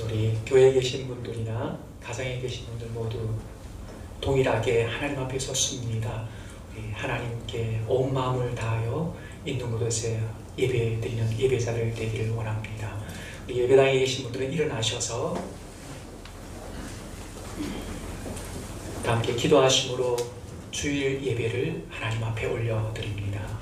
우리 교회에 계신 분들이나 가정에 계신 분들 모두 동일하게 하나님 앞에 섰습니다. 우리 하나님께 온 마음을 다하여 있는 곳에 예배드리는 예배자를 되기를 원합니다. 우리 예배당에 계신 분들은 일어나셔서 다 함께 기도하심으로 주일 예배를 하나님 앞에 올려드립니다.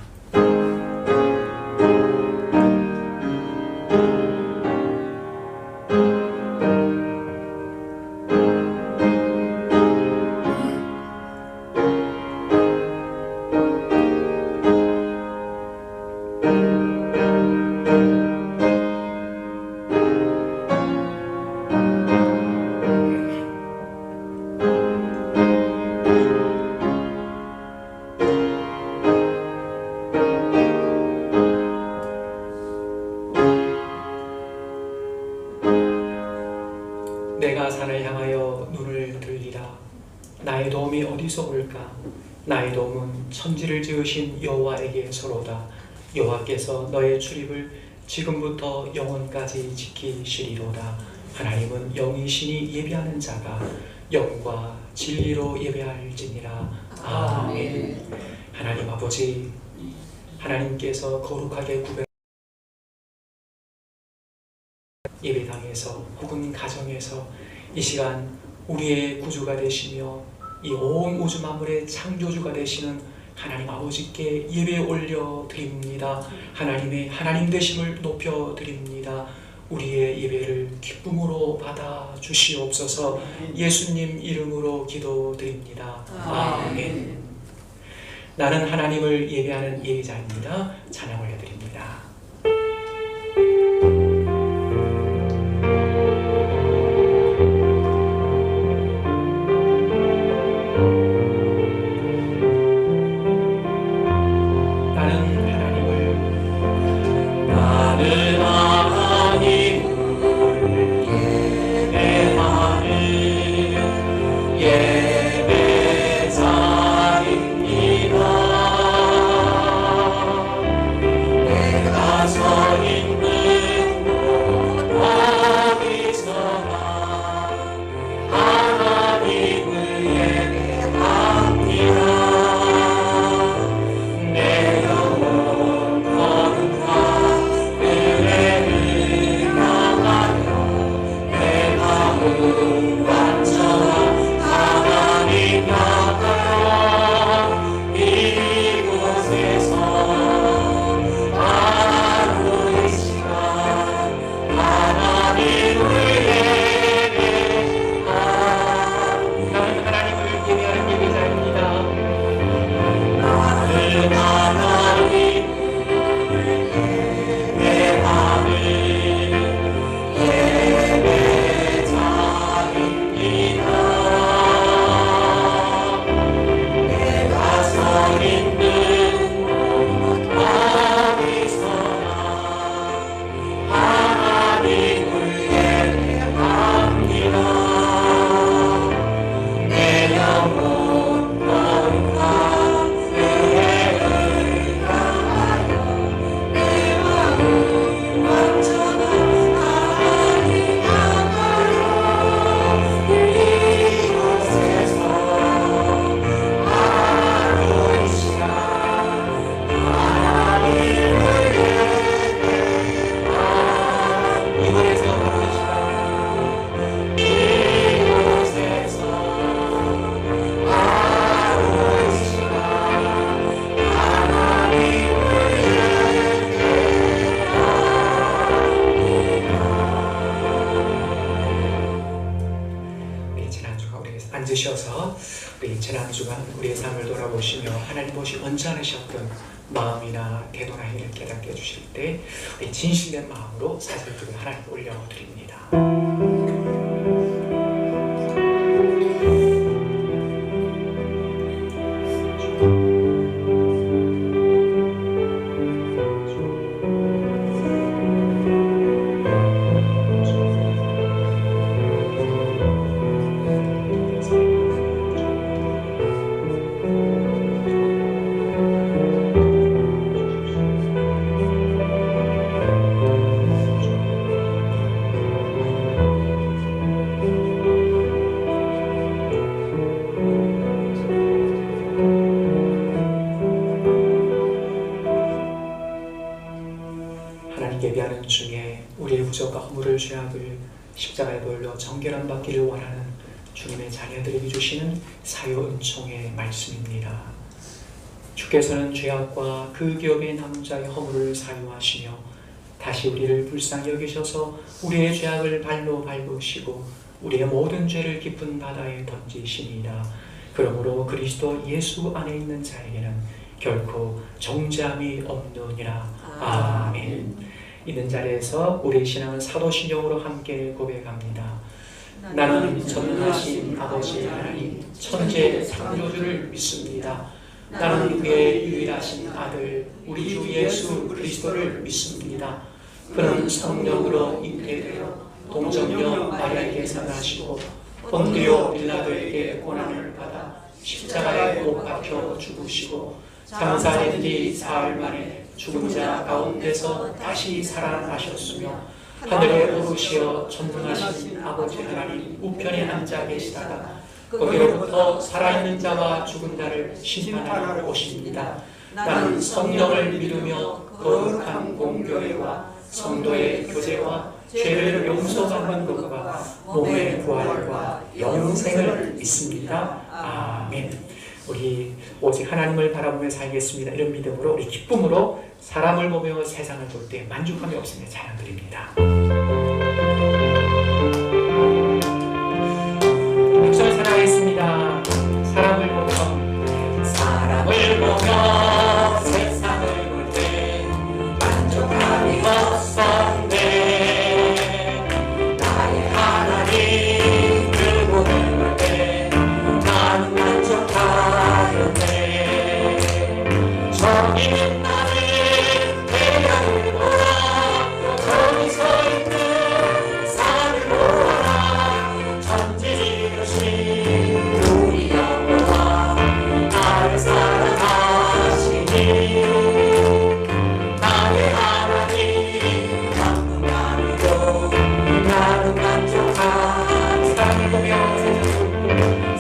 내가 산을 향하여 눈을 들리라. 나의 도움이 어디서 올까? 나의 도움은 천지를 지으신 여호와에게서로다. 여호와께서 너의 출입을 지금부터 영원까지 지키시리로다. 하나님은 영이시니 예배하는 자가 영과 진리로 예배할지니라. 아멘. 하나님 아버지, 하나님께서 거룩하게 구별 예배당에서 혹은 가정에서 이 시간 우리의 구주가 되시며 이 온 우주 만물의 창조주가 되시는 하나님 아버지께 예배 올려 드립니다. 하나님의 하나님 되심을 높여 드립니다. 우리의 예배를 기쁨으로 받아 주시옵소서. 예수님 이름으로 기도드립니다. 아멘. 나는 하나님을 예배하는 예배자입니다. 찬양 올려드립니다. 앉으셔서 우리 지난 주간 우리의 삶을 돌아보시며 하나님 보시 언짢으셨던 마음이나 태도나 행위를 깨닫게 해주실 때 우리 진실된 마음으로 사슬기를 하나님께 올려드립니다. 목적과 허물을 죄악을 십자가에 벌려 정결함 받기를 원하는 주님의 자녀들에게 주시는 사요 은총의 말씀입니다. 주께서는 죄악과 그 기업의 남자의 허물을 사유하시며 다시 우리를 불쌍히 여기셔서 우리의 죄악을 발로 밟으시고 우리의 모든 죄를 깊은 바다에 던지시니이다. 그러므로 그리스도 예수 안에 있는 자에게는 결코 정죄함이 없느니라. 아멘. 있는 자리에서 우리의 신앙은 사도신경으로 함께 고백합니다. 나는 전능하신 아버지 하나님 천재 창조주를 믿습니다. 나는 그의 유일하신 아들 우리 주 예수 그리스도를 믿습니다. 그는 성령으로 잉태되어 동정녀 마리아에게서 나시고 본디오 빌라도에게 고난을 받아 십자가에 못 박혀 죽으시고 장사된 뒤 사흘 만에 죽은 자 가운데서 다시 살아나셨으며 하늘에 오르시어 전능하신 아버지 하나님 우편에 앉아 계시다가 거기로부터 살아있는 자와 죽은 자를 심판하러 오십니다. 나는 성령을 믿으며 거룩한 공교회와 성도의 교제와 죄를 용서받는 것과 몸의 부활과 영생을 믿습니다. 아멘. 우리 오직 하나님을 바라보며 살겠습니다. 이런 믿음으로 우리 기쁨으로 사람을 보며 세상을 볼 때 만족함이 없으며 찬양 드립니다. 박수를 사랑하겠습니다. 사람을 보며 세상을 볼 때 만족함이 없었네. 나의 하나님 그분을 볼 때 나는 만족하였네. 저기 나는 태양을 보라 저기 서 있는 산을 보라 천지로신 우리 여호와 나를 사랑하시니 나의 하나님 만족하리로 나는 만족하리.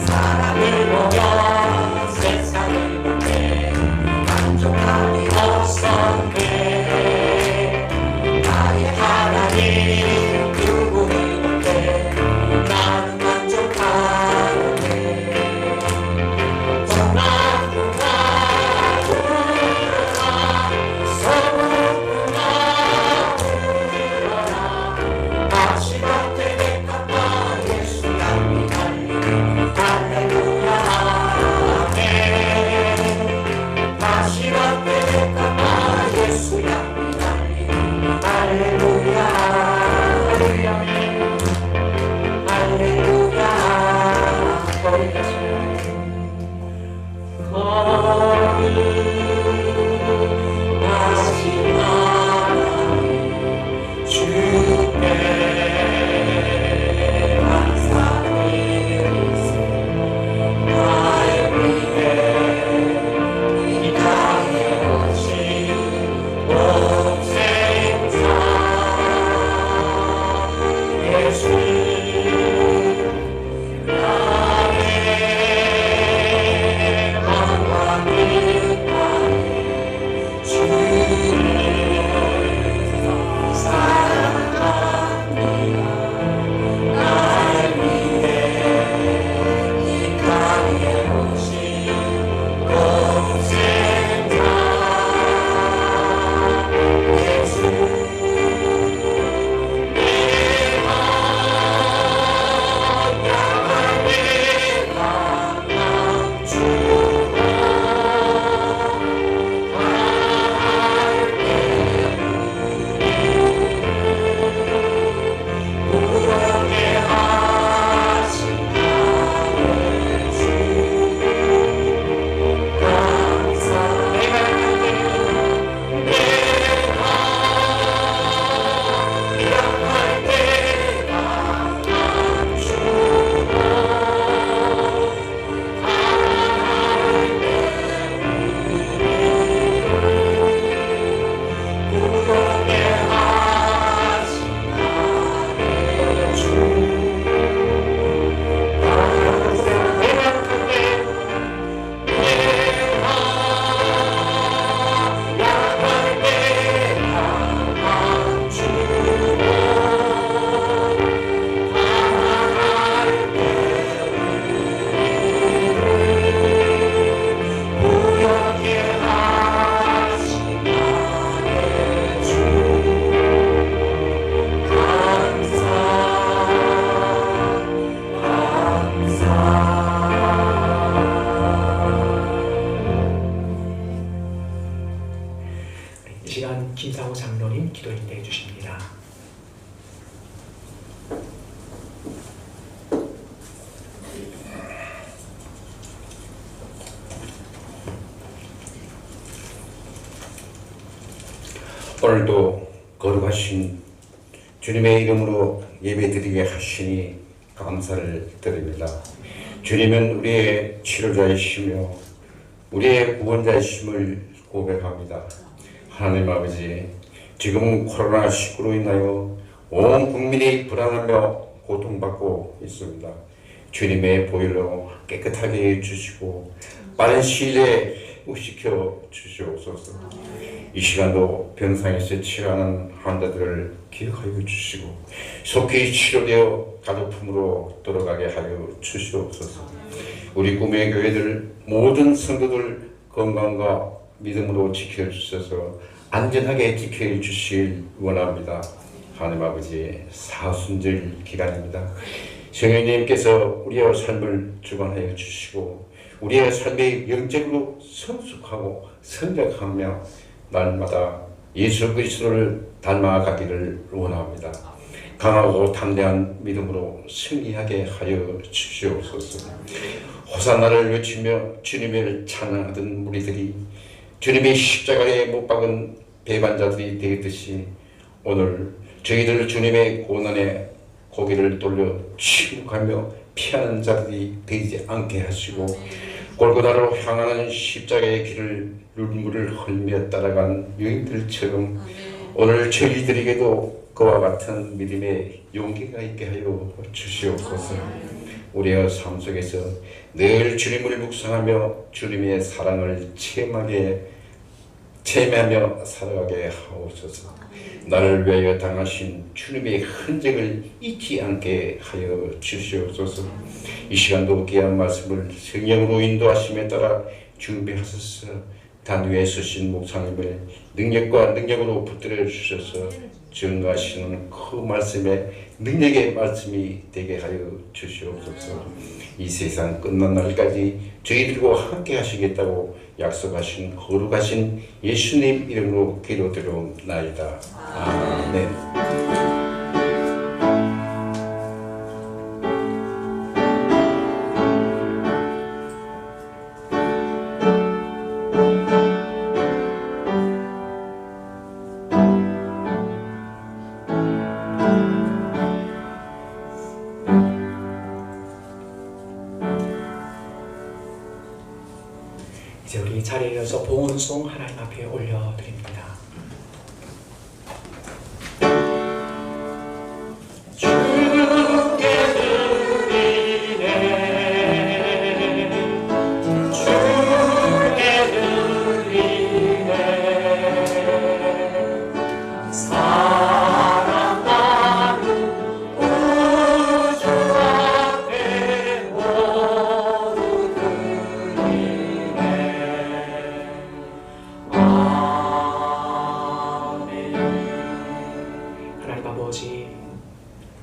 사람을 보며 세상을 볼 때 만족함이 없었네. 나의 하나님 그분을 볼 때 나는 만족하네. 정나구나 울어라 서구구나 울어라 다시 밭에 백합과 예수 양이 달리니 할렐루야 아멘. 다시 밭에 백합과 예수 양이 달리니 할렐루야 할렐루야 할렐루야. 거룩하신 하나님 주께 감사드리세. 나의 위해 이 땅에 오신 독생자 예수 오늘도 거룩하신 주님의 이름으로 예배드리게 하시니 감사를 드립니다. 주님은 우리의 치료자이시며 우리의 구원자이심을 고백합니다. 하나님 아버지, 지금 코로나19로 인하여 온 국민이 불안하며 고통받고 있습니다. 주님의 보혈로 깨끗하게 해주시고 빠른 시일 내에 회복시켜 주시옵소서. 이 시간도 병상에서 치료하는 환자들을 기억하여 주시고 속히 치료되어 가족 품으로 돌아가게 하여 주시옵소서. 우리 꿈의 교회들 모든 성도들 건강과 믿음으로 지켜주셔서 안전하게 지켜주실 원합니다. 하나님 아버지, 사순절 기간입니다. 성령님께서 우리의 삶을 주관하여 주시고 우리의 삶이 영적으로 성숙하고 성장하며 날마다 예수 그리스도를 닮아가기를 원합니다. 강하고 담대한 믿음으로 승리하게 하여 주시옵소서. 호산나를 외치며 주님을 찬양하던 무리들이 주님의 십자가에 못 박은 배반자들이 되듯이 오늘 저희들 주님의 고난에 고개를 돌려 침묵하며 피하는 자들이 되지 않게 하시고 골고다로 향하는 십자가의 길을 눈물을 흘며 따라간 여인들처럼 오늘 저희들에게도 그와 같은 믿음의 용기가 있게 하여 주시옵소서. 우리의 삶 속에서 늘 주님을 묵상하며 주님의 사랑을 체험하며 살아가게 하옵소서. 나를 위하여 당하신 주님의 흔적을 잊지 않게 하여 주시옵소서. 이 시간도 귀한 말씀을 성령으로 인도하심에 따라 준비하소서. 단 위에 서신 목사님을 능력으로 붙들어 주셔서 증거하시는 그 말씀에 능력의 말씀이 되게 하여 주시옵소서. 이 세상 끝난 날까지 저희들과 함께 하시겠다고 약속하신 거룩하신 예수님 이름으로 기도드리옵나이다. 아멘. 이제 우리 자리에 이어서 봉헌송 하나님 앞에 올려드립니다.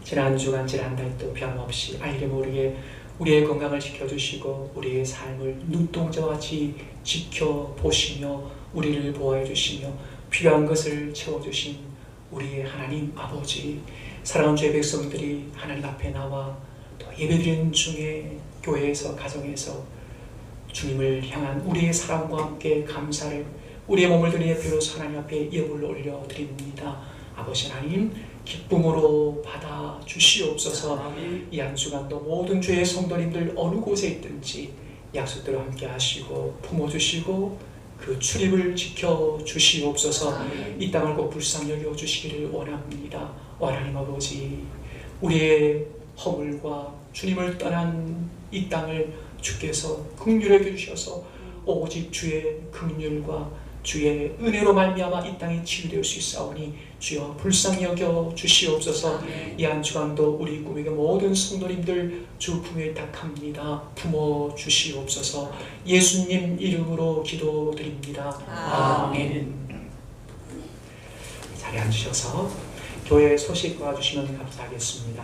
지난 주간 지난 달도 변함없이 알게 모르게 우리의 건강을 지켜주시고 우리의 삶을 눈동자와 같이 지켜보시며 우리를 보호해 주시며 필요한 것을 채워주신 우리의 하나님 아버지, 사랑하는 주의 백성들이 하나님 앞에 나와 또 예배드리는 중에 교회에서 가정에서 주님을 향한 우리의 사랑과 함께 감사를 우리의 몸을 드린 예배로서 하나님 앞에 예물로 올려드립니다. 아버지 하나님, 기쁨으로 받아 주시옵소서. 이 한 주간도 모든 주의 성도님들 어느 곳에 있든지 약속대로 함께 하시고 품어주시고 그 출입을 지켜 주시옵소서. 이 땅을 꼭 불쌍히 여겨 주시기를 원합니다. 하나님 아버지, 우리의 허물과 주님을 떠난 이 땅을 주께서 긍휼히 여겨주셔서 오직 주의 긍휼과 주의 은혜로 말미암아 이 땅이 치유될 수 있사오니 주여 불쌍히 여겨 주시옵소서. 이 한 주간도 우리 꿈에게 모든 성도님들 주 품에 탁합니다. 품어 주시옵소서. 예수님 이름으로 기도드립니다. 아멘. 자리에 앉으셔서 교회 소식 도와주시면 감사하겠습니다.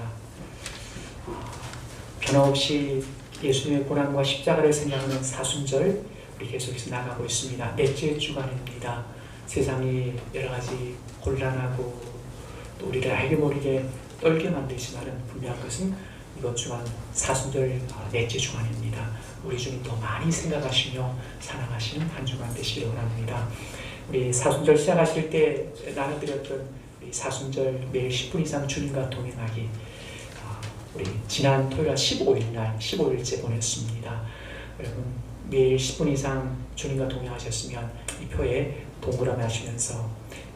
변함없이 예수님의 고난과 십자가를 생각하는 사순절 우리 계속해서 나가고 있습니다. 넷째 주간입니다. 세상이 여러 가지 곤란하고 또 우리를 알게 모르게 떨게 만들지만은 분명한 것은 이번 주간 사순절 넷째 주간입니다. 우리 주님 더 많이 생각하시며 사랑하시는 한 주간 되시기 원합니다. 우리 사순절 시작하실 때 나눠드렸던 우리 사순절 매일 10분 이상 주님과 동행하기, 우리 지난 토요일 15일 날 15일째 보냈습니다. 여러분 매일 10분 이상 주님과 동행하셨으면 이 표에 동그라미 하시면서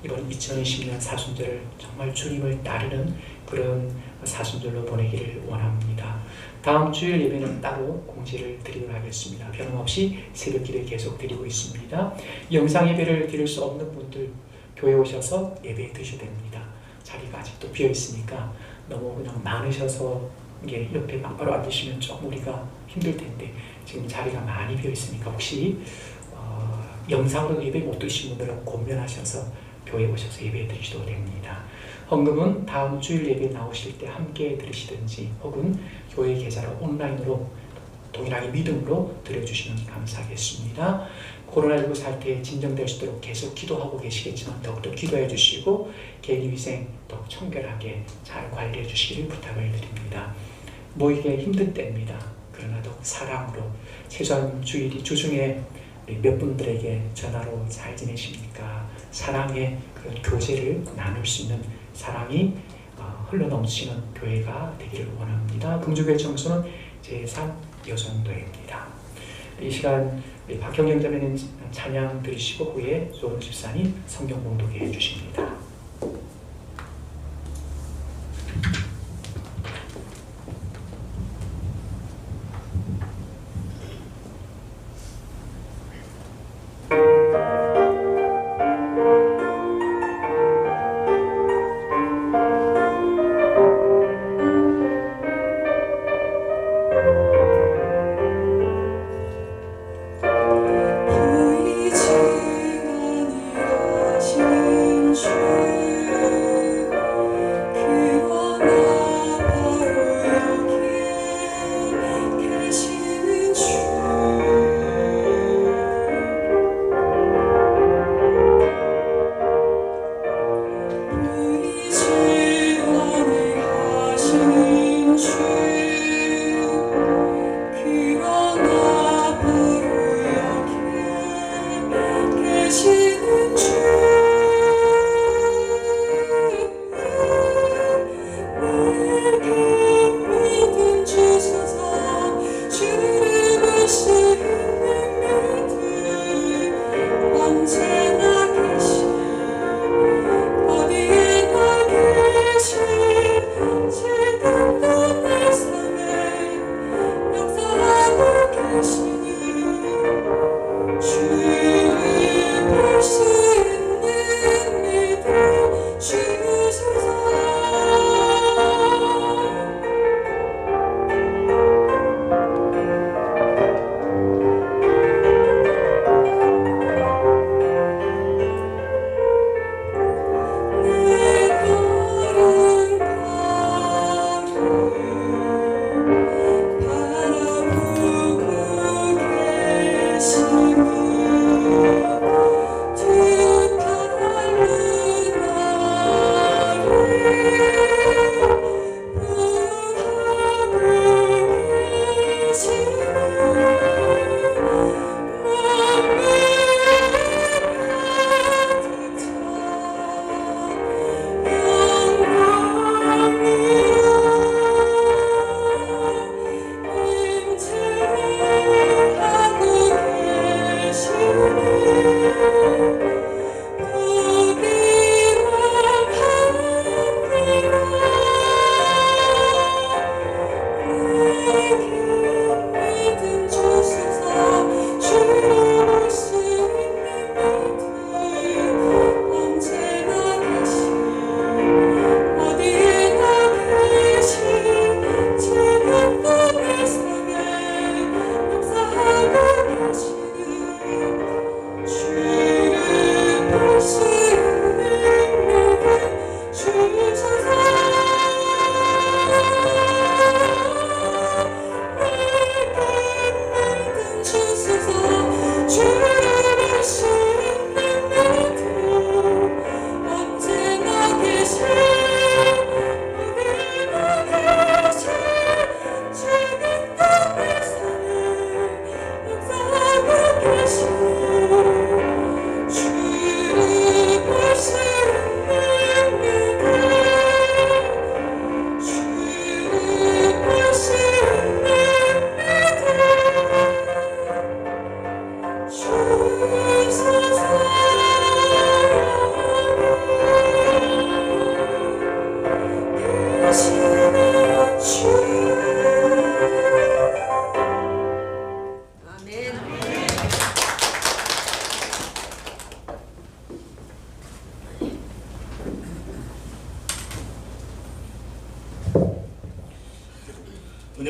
이번 2020년 사순절을 정말 주님을 따르는 그런 사순절로 보내기를 원합니다. 다음 주일 예배는 따로 공지를 드리도록 하겠습니다. 변함없이 새벽기도 계속 드리고 있습니다. 영상 예배를 드릴 수 없는 분들 교회 오셔서 예배 드셔도 됩니다. 자리가 아직도 비어 있으니까 너무 그냥 많으셔서 이게 옆에 막바로 앉으시면 좀 우리가 힘들 텐데 지금 자리가 많이 비어 있으니까 혹시 영상으로 예배 못 드신 분들은 권면하셔서 교회 오셔서 예배 드리셔도 됩니다. 헌금은 다음 주일 예배 나오실 때 함께 드리시든지 혹은 교회 계좌로 온라인으로 동일하게 믿음으로 드려주시면 감사하겠습니다. 코로나19 사태에 진정될 수 있도록 계속 기도하고 계시겠지만 더욱더 기도해 주시고 개인위생 더욱 청결하게 잘 관리해 주시기를 부탁을 드립니다. 모이기 힘든 때입니다. 그러나 더욱 사랑으로 최소한 주중에 몇 분들에게 전화로 잘 지내십니까? 사랑의 그런 교제를 나눌 수 있는 사랑이 흘러넘치는 교회가 되기를 원합니다. 금주교회 청소는 제3여성도입니다. 이 시간 박형영 자매는 찬양 드리시고 후에 조은 집사님 성경 봉독해 주십니다. 보이지 않으려 하신 주 은혜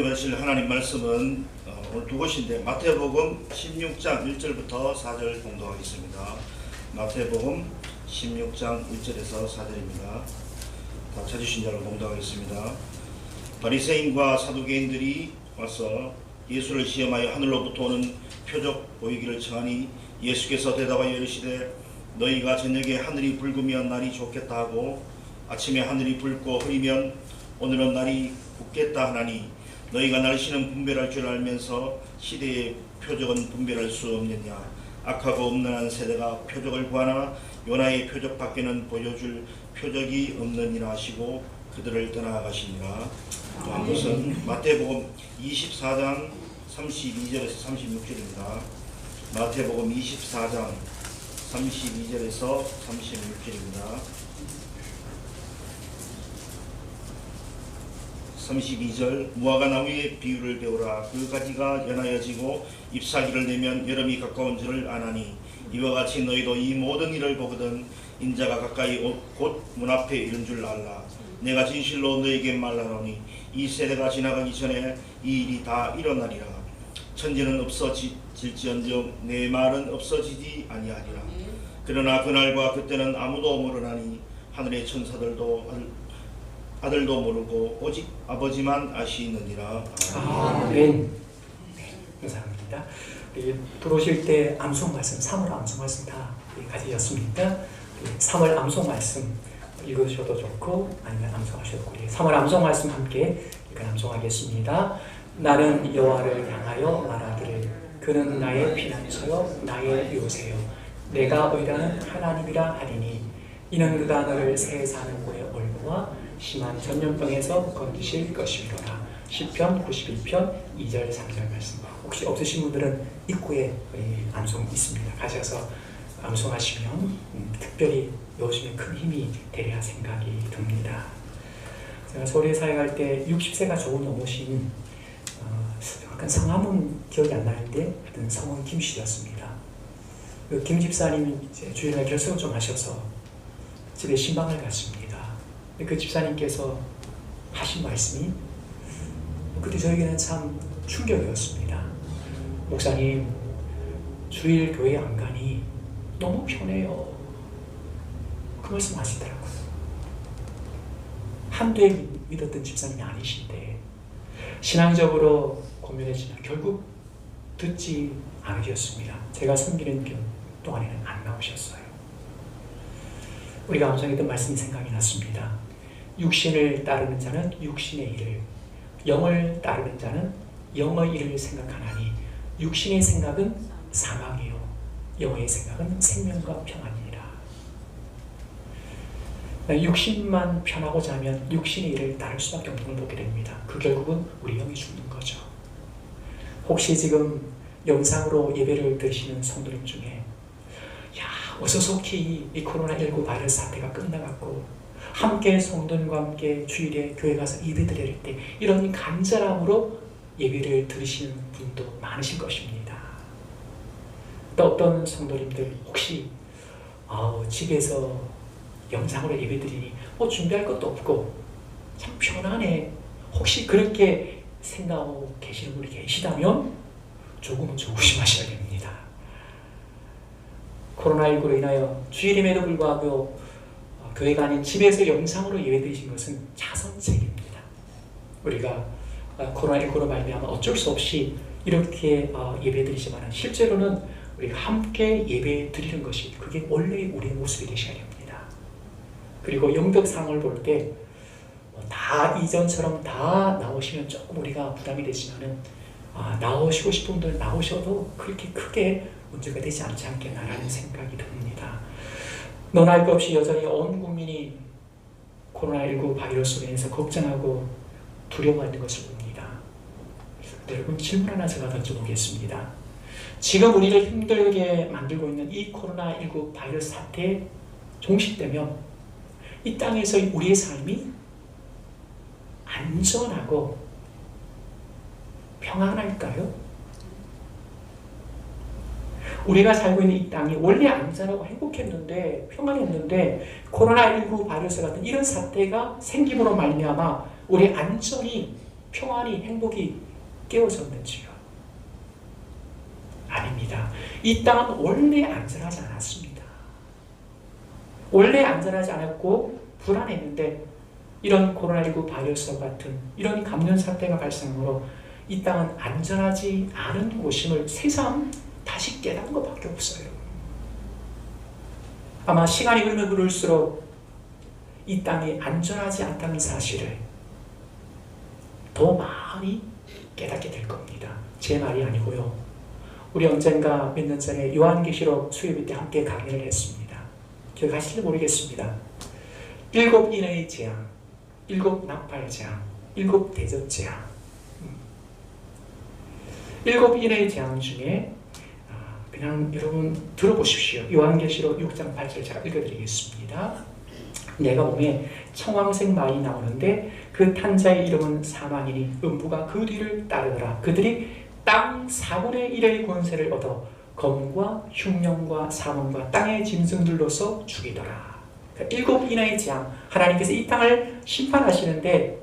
받으실 하나님 말씀은 오늘 두 곳인데 마태복음 16장 1절부터 4절 봉독하겠습니다. 마태복음 16장 1절에서 4절입니다. 다 찾으신 자로 봉독하겠습니다. 바리새인과 사두개인들이 와서 예수를 시험하여 하늘로부터 오는 표적 보이기를 청하니 예수께서 대답하여 이르시되 너희가 저녁에 하늘이 붉으면 날이 좋겠다 하고 아침에 하늘이 붉고 흐리면 오늘은 날이 굳겠다 하나니 너희가 날씨는 분별할 줄 알면서 시대의 표적은 분별할 수 없느냐. 악하고 음란한 세대가 표적을 구하나 요나의 표적 밖에는 보여줄 표적이 없느니라 하시고 그들을 떠나가시니라. 다음 것은 마태복음 24장 32절에서 36절입니다. 마태복음 24장 32절에서 36절입니다. 32절 무화과 나무의 비유를 배우라. 그 가지가 연하여지고 잎사귀를 내면 여름이 가까운 줄을 아나니 이와 같이 너희도 이 모든 일을 보거든 인자가 가까이 곧 문 앞에 이른 줄 알라. 내가 진실로 너에게 말하노니 이 세대가 지나가기 전에 이 일이 다 일어나리라. 천지는 없어질지언정 내 말은 없어지지 아니하리라. 그러나 그날과 그때는 아무도 모르나니 하늘의 천사들도 아들도 모르고 오직 아버지만 아시느니라. 아멘. 감사합니다. 들어오실 때 암송 말씀, 3월 암송 말씀 다 가지셨습니까? 3월 암송 말씀 읽으셔도 좋고 아니면 암송하셔도 좋고 3월 암송 말씀 함께 암송하겠습니다. 나는 여호와를 향하여 말하기를 그는 나의 피난처요 나의 요새요 내가 의라는 하나님이라 하리니 이는 그가 너를 새 사는 곳에 올고와 심한 전염병에서 건지실 것이로라. 시편 91편 2절 3절 말씀. 혹시 없으신 분들은 입구에 암송 있습니다. 가셔서 암송하시면 특별히 요즘에 큰 힘이 되리라 생각이 듭니다. 제가 서울에 사역할 때 60세가 조금 넘으신 약간 성함은 기억이 안 나는데 하여튼 성은 김씨였습니다. 그 김 집사님이 주일날 결석을 좀 하셔서 집에 신방을 갔습니다. 그 집사님께서 하신 말씀이 그때 저에게는 참 충격이었습니다. 목사님, 주일 교회 안 가니 너무 편해요. 그 말씀 하시더라고요. 한두에 믿었던 집사님이 아니신데 신앙적으로 고민했지만 결국 듣지 않으셨습니다. 제가 섬기는 동안에는 안 나오셨어요. 우리가 암송했던 말씀이 생각이 났습니다. 육신을 따르는 자는 육신의 일을, 영을 따르는 자는 영의 일을 생각하나니 육신의 생각은 사망이요 영의 생각은 생명과 평안이니라. 육신만 편하고자 하면 육신의 일을 따를 수밖에 없는 걸 보게 됩니다. 그 결국은 우리 영이 죽는 거죠. 혹시 지금 영상으로 예배를 드리시는 성도님 중에 어서 속히 이 코로나19 바이러스 사태가 끝나갔고 함께 성도님과 함께 주일에 교회 가서 예배 드릴 때 이런 간절함으로 예배를 드리시는 분도 많으실 것입니다. 또 어떤 성도님들 혹시 집에서 영상으로 예배 드리니 준비할 것도 없고 참 편하네, 혹시 그렇게 생각하고 계시는 분이 계시다면 조금은 조심하셔야 됩니다. 코로나19로 인하여 주일임에도 불구하고 교회가 아닌 집에서 영상으로 예배드리신 것은 자선책입니다. 우리가 코로나19로 말미암아 어쩔 수 없이 이렇게 예배드리지만 실제로는 우리가 함께 예배드리는 것이 그게 원래 우리의 모습이 되셔야 됩니다. 그리고 영적 상황을 볼 때 다 이전처럼 다 나오시면 조금 우리가 부담이 되지만은 나오시고 싶은 분들 나오셔도 그렇게 크게 문제가 되지 않지 않겠나라는 생각이 듭니다. 너나 할 것 없이 여전히 온 국민이 코로나19 바이러스로 인해서 걱정하고 두려워하는 것을 봅니다. 여러분 질문 하나 제가 던져보겠습니다. 지금 우리를 힘들게 만들고 있는 이 코로나19 바이러스 사태에 종식되면 이 땅에서 우리의 삶이 안전하고 평안할까요? 우리가 살고 있는 이 땅이 원래 안전하고 행복했는데 평안했는데 코로나19 바이러스 같은 이런 사태가 생김으로 말미암아 우리 안전이 평안이 행복이 깨어졌는지요? 아닙니다. 이 땅은 원래 안전하지 않았습니다. 원래 안전하지 않았고 불안했는데 이런 코로나19 바이러스 같은 이런 감염 사태가 발생으로 이 땅은 안전하지 않은 곳임을 새삼 다시 깨달은 것밖에 없어요. 아마 시간이 흐르면 흐를수록 이 땅이 안전하지 않다는 사실을 더 많이 깨닫게 될 겁니다. 제 말이 아니고요. 우리 언젠가 몇 년 전에 요한계시록 수요일 때 함께 강연을 했습니다. 기억하실지 모르겠습니다. 7인의 재앙, 7 나팔재앙, 7 대접재앙. 7인의 재앙 중에 그냥 여러분 들어보십시오. 요한계시록 6장 8절 제가 읽어드리겠습니다. 내가 몸에 청황색 말이 나오는데 그 탄자의 이름은 사망이니 음부가 그 뒤를 따르더라. 그들이 땅 4분의 1의 권세를 얻어 검과 흉령과 사망과 땅의 짐승들로서 죽이더라. 그러니까 7인의 재앙, 하나님께서 이 땅을 심판하시는데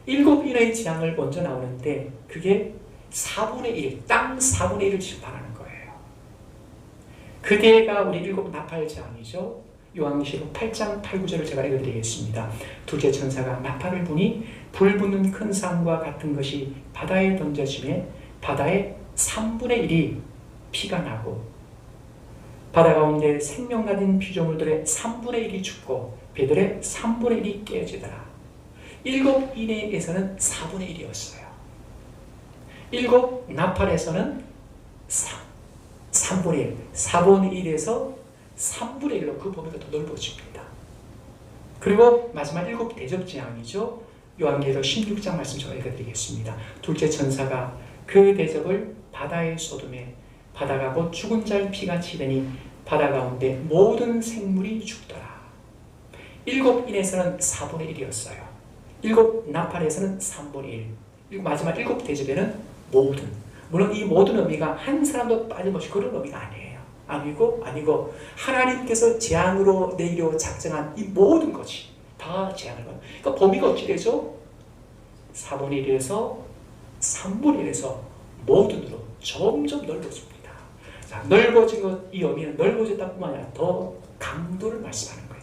7인의 재앙을 먼저 나오는데 그게 4분의 1, 땅 4분의 1을 심판하는 거예요. 그 뒤에가 우리 7 나팔재앙이죠. 요한계시록 8장 8, 9절을 제가 읽어드리겠습니다. 둘째 천사가 나팔을 부니 불 붙는 큰 산과 같은 것이 바다에 던져지매 바다의 3분의 1이 피가 나고 바다 가운데 생명 가진 피조물들의 3분의 1이 죽고 배들의 3분의 1이 깨어지더라. 7인에서는 4분의 1이었어요. 7 나팔에서는 3분의 1, 4분의 1에서 3분의 1로 그 범위가 더 넓어집니다. 그리고 마지막 7 대접재앙이죠. 요한계시록 16장 말씀 제가 읽어드리겠습니다. 둘째 천사가 그 대접을 바다에 쏟음에 바다가 곧 죽은 자의 피가 치더니 바다 가운데 모든 생물이 죽더라. 7인에서는 4분의 1이었어요. 7 나팔에서는 3분의 1. 마지막 7 대접에는 모든. 물론 이 모든 의미가 한 사람도 빠짐없이 그런 의미가 아니에요. 아니고 하나님께서 재앙으로 내리려 작정한 이 모든 것이 다 재앙을 받는. 그러니까 범위가 어찌 되죠? 4분의 1에서 3분의 1에서 모든으로 점점 넓어집니다. 자, 넓어진 것, 이 의미는 넓어졌다 뿐만 아니라 더 강도를 말씀하는 거예요.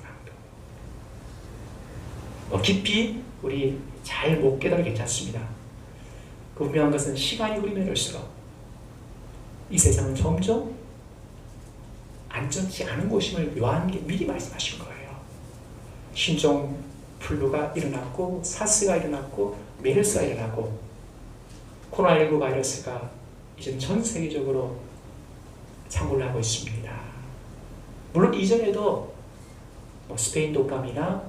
강도. 깊이 우리 잘 못 깨달아 괜찮습니다. 그 분명한 것은 시간이 흐르면 흘수록 이 세상은 점점 안전치 않은 곳임을 요한계 미리 말씀하신 거예요. 신종 플루가 일어났고 사스가 일어났고 메르스가 일어나고 코로나19 바이러스가 이제 전 세계적으로 창궐을 하고 있습니다. 물론 이전에도 스페인 독감이나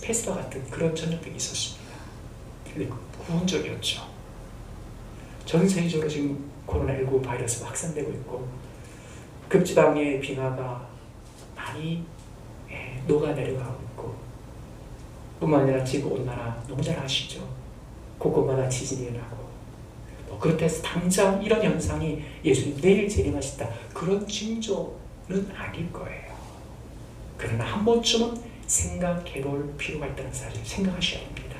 페스터 같은 그런 전염병이 있었습니다. 근데 부분적이었죠. 전 세계적으로 지금 코로나19 바이러스가 확산되고 있고 극지방의 빙하가 많이 녹아내려가고 있고 뿐만 아니라 지구온난화 너무 잘 아시죠? 곳곳마다 지진이 일어나고 그렇다 해서 당장 이런 현상이 예수님 내일 재림하신다 그런 징조는 아닐 거예요. 그러나 한 번쯤은 생각해 볼 필요가 있다는 사실을 생각하셔야 됩니다.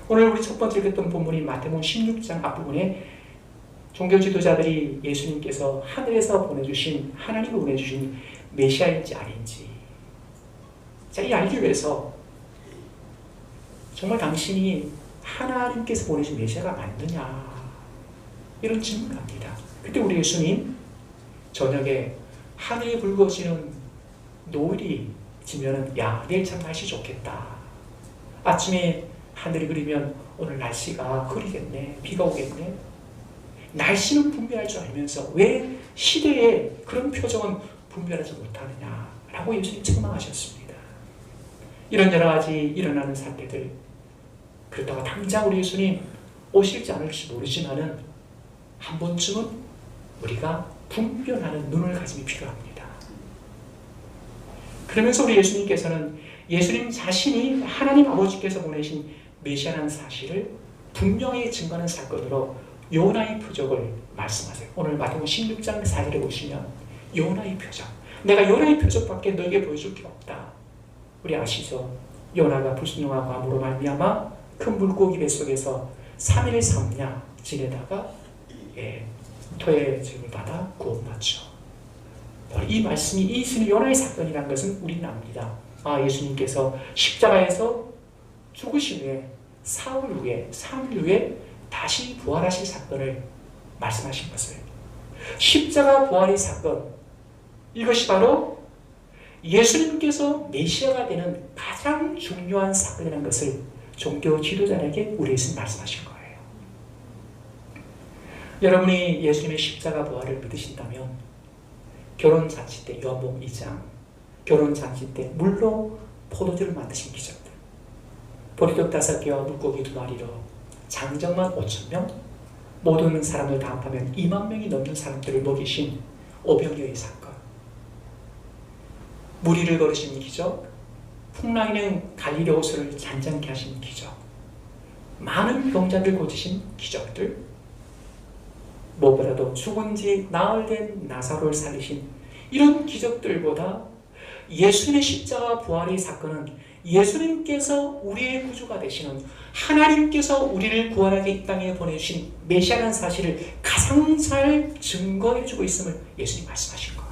오늘 우리 첫 번째 읽었던 본문이 마태복음 16장 앞부분에 종교 지도자들이 예수님께서 하늘에서 보내주신 하나님이 보내주신 메시아인지 아닌지 자, 이 알기 위해서 정말 당신이 하나님께서 보내신 메시아가 맞느냐 이런 질문을 합니다. 그때 우리 예수님 저녁에 하늘이 붉어지는 노을이 지면은 야 내일 참 날씨 좋겠다. 아침에 하늘이 그리면 오늘 날씨가 흐리겠네. 비가 오겠네. 날씨는 분별할 줄 알면서 왜 시대에 그런 표정은 분별하지 못하느냐라고 예수님 책망하셨습니다. 이런 여러 가지 일어나는 사태들 그렇다고 당장 우리 예수님 오실지 않을지 모르지만은 한 번쯤은 우리가 분별하는 눈을 가짐이 필요합니다. 그러면서 우리 예수님께서는 예수님 자신이 하나님 아버지께서 보내신 메시아라는 사실을 분명히 증거하는 사건으로 요나의 표적을 말씀하세요. 오늘 마태복음 16장 4절에 보시면 요나의 표적. 내가 요나의 표적밖에 너에게 보여줄 게 없다. 우리 아시죠? 요나가 불순종한 과무로 말미암아 큰 물고기 뱃속에서 3일 3야 지내다가 토의 죄를 받아 구원받죠. 이 말씀이 이 요나의 사건이라는 것은 우리는 압니다. 예수님께서 십자가에서 죽으신 후에 사흘 후에 3일 후에 다시 부활하실 사건을 말씀하신 것을, 십자가 부활의 사건, 이것이 바로 예수님께서 메시아가 되는 가장 중요한 사건이라는 것을 종교 지도자에게 우리 예수님 말씀하신 거예요. 여러분이 예수님의 십자가 부활을 믿으신다면 결혼잔치 때 요한복음 2장 결혼잔치 때 물로 포도주를 만드신 기적들, 보리떡 5개와 물고기 2마리로 장정만 5,000명, 모든 사람을 다 합하면 2만 명이 넘는 사람들을 먹이신 오병이어의 사건, 무리를 걸으신 기적, 풍랑이는 갈릴리 호수를 잔잔케 하신 기적, 많은 병자를 고치신 기적들, 무엇보다도 죽은 지 나흘 된 나사로를 살리신 이런 기적들보다 예수님의 십자가 부활의 사건은 예수님께서 우리의 구주가 되시는, 하나님께서 우리를 구원하게 이 땅에 보내주신 메시아라는 사실을 가장 잘 증거해주고 있음을 예수님 말씀하신 거예요.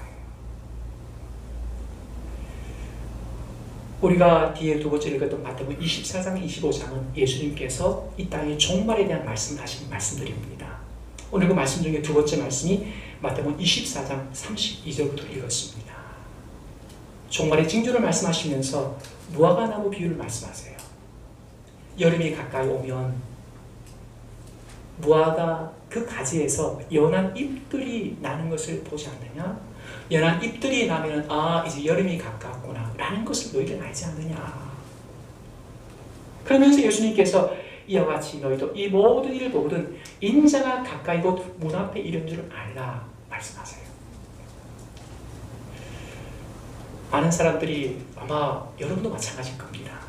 우리가 뒤에 두 번째 읽었던 마태복음 24장, 25장은 예수님께서 이 땅의 종말에 대한 말씀을 하신 말씀들입니다. 오늘 그 말씀 중에 두 번째 말씀이 마태복음 24장 32절부터 읽었습니다. 종말의 징조를 말씀하시면서 무화과나무 비유를 말씀하세요. 여름이 가까이 오면 무화과 그 가지에서 연한 잎들이 나는 것을 보지 않느냐? 연한 잎들이 나면 이제 여름이 가까웠구나 라는 것을 너희들 알지 않느냐? 그러면서 예수님께서 이와 같이 너희도 이 모든 일을 보거든 인자가 가까이 곧 문 앞에 이른 줄을 알라 말씀하세요. 많은 사람들이 아마 여러분도 마찬가지일 겁니다.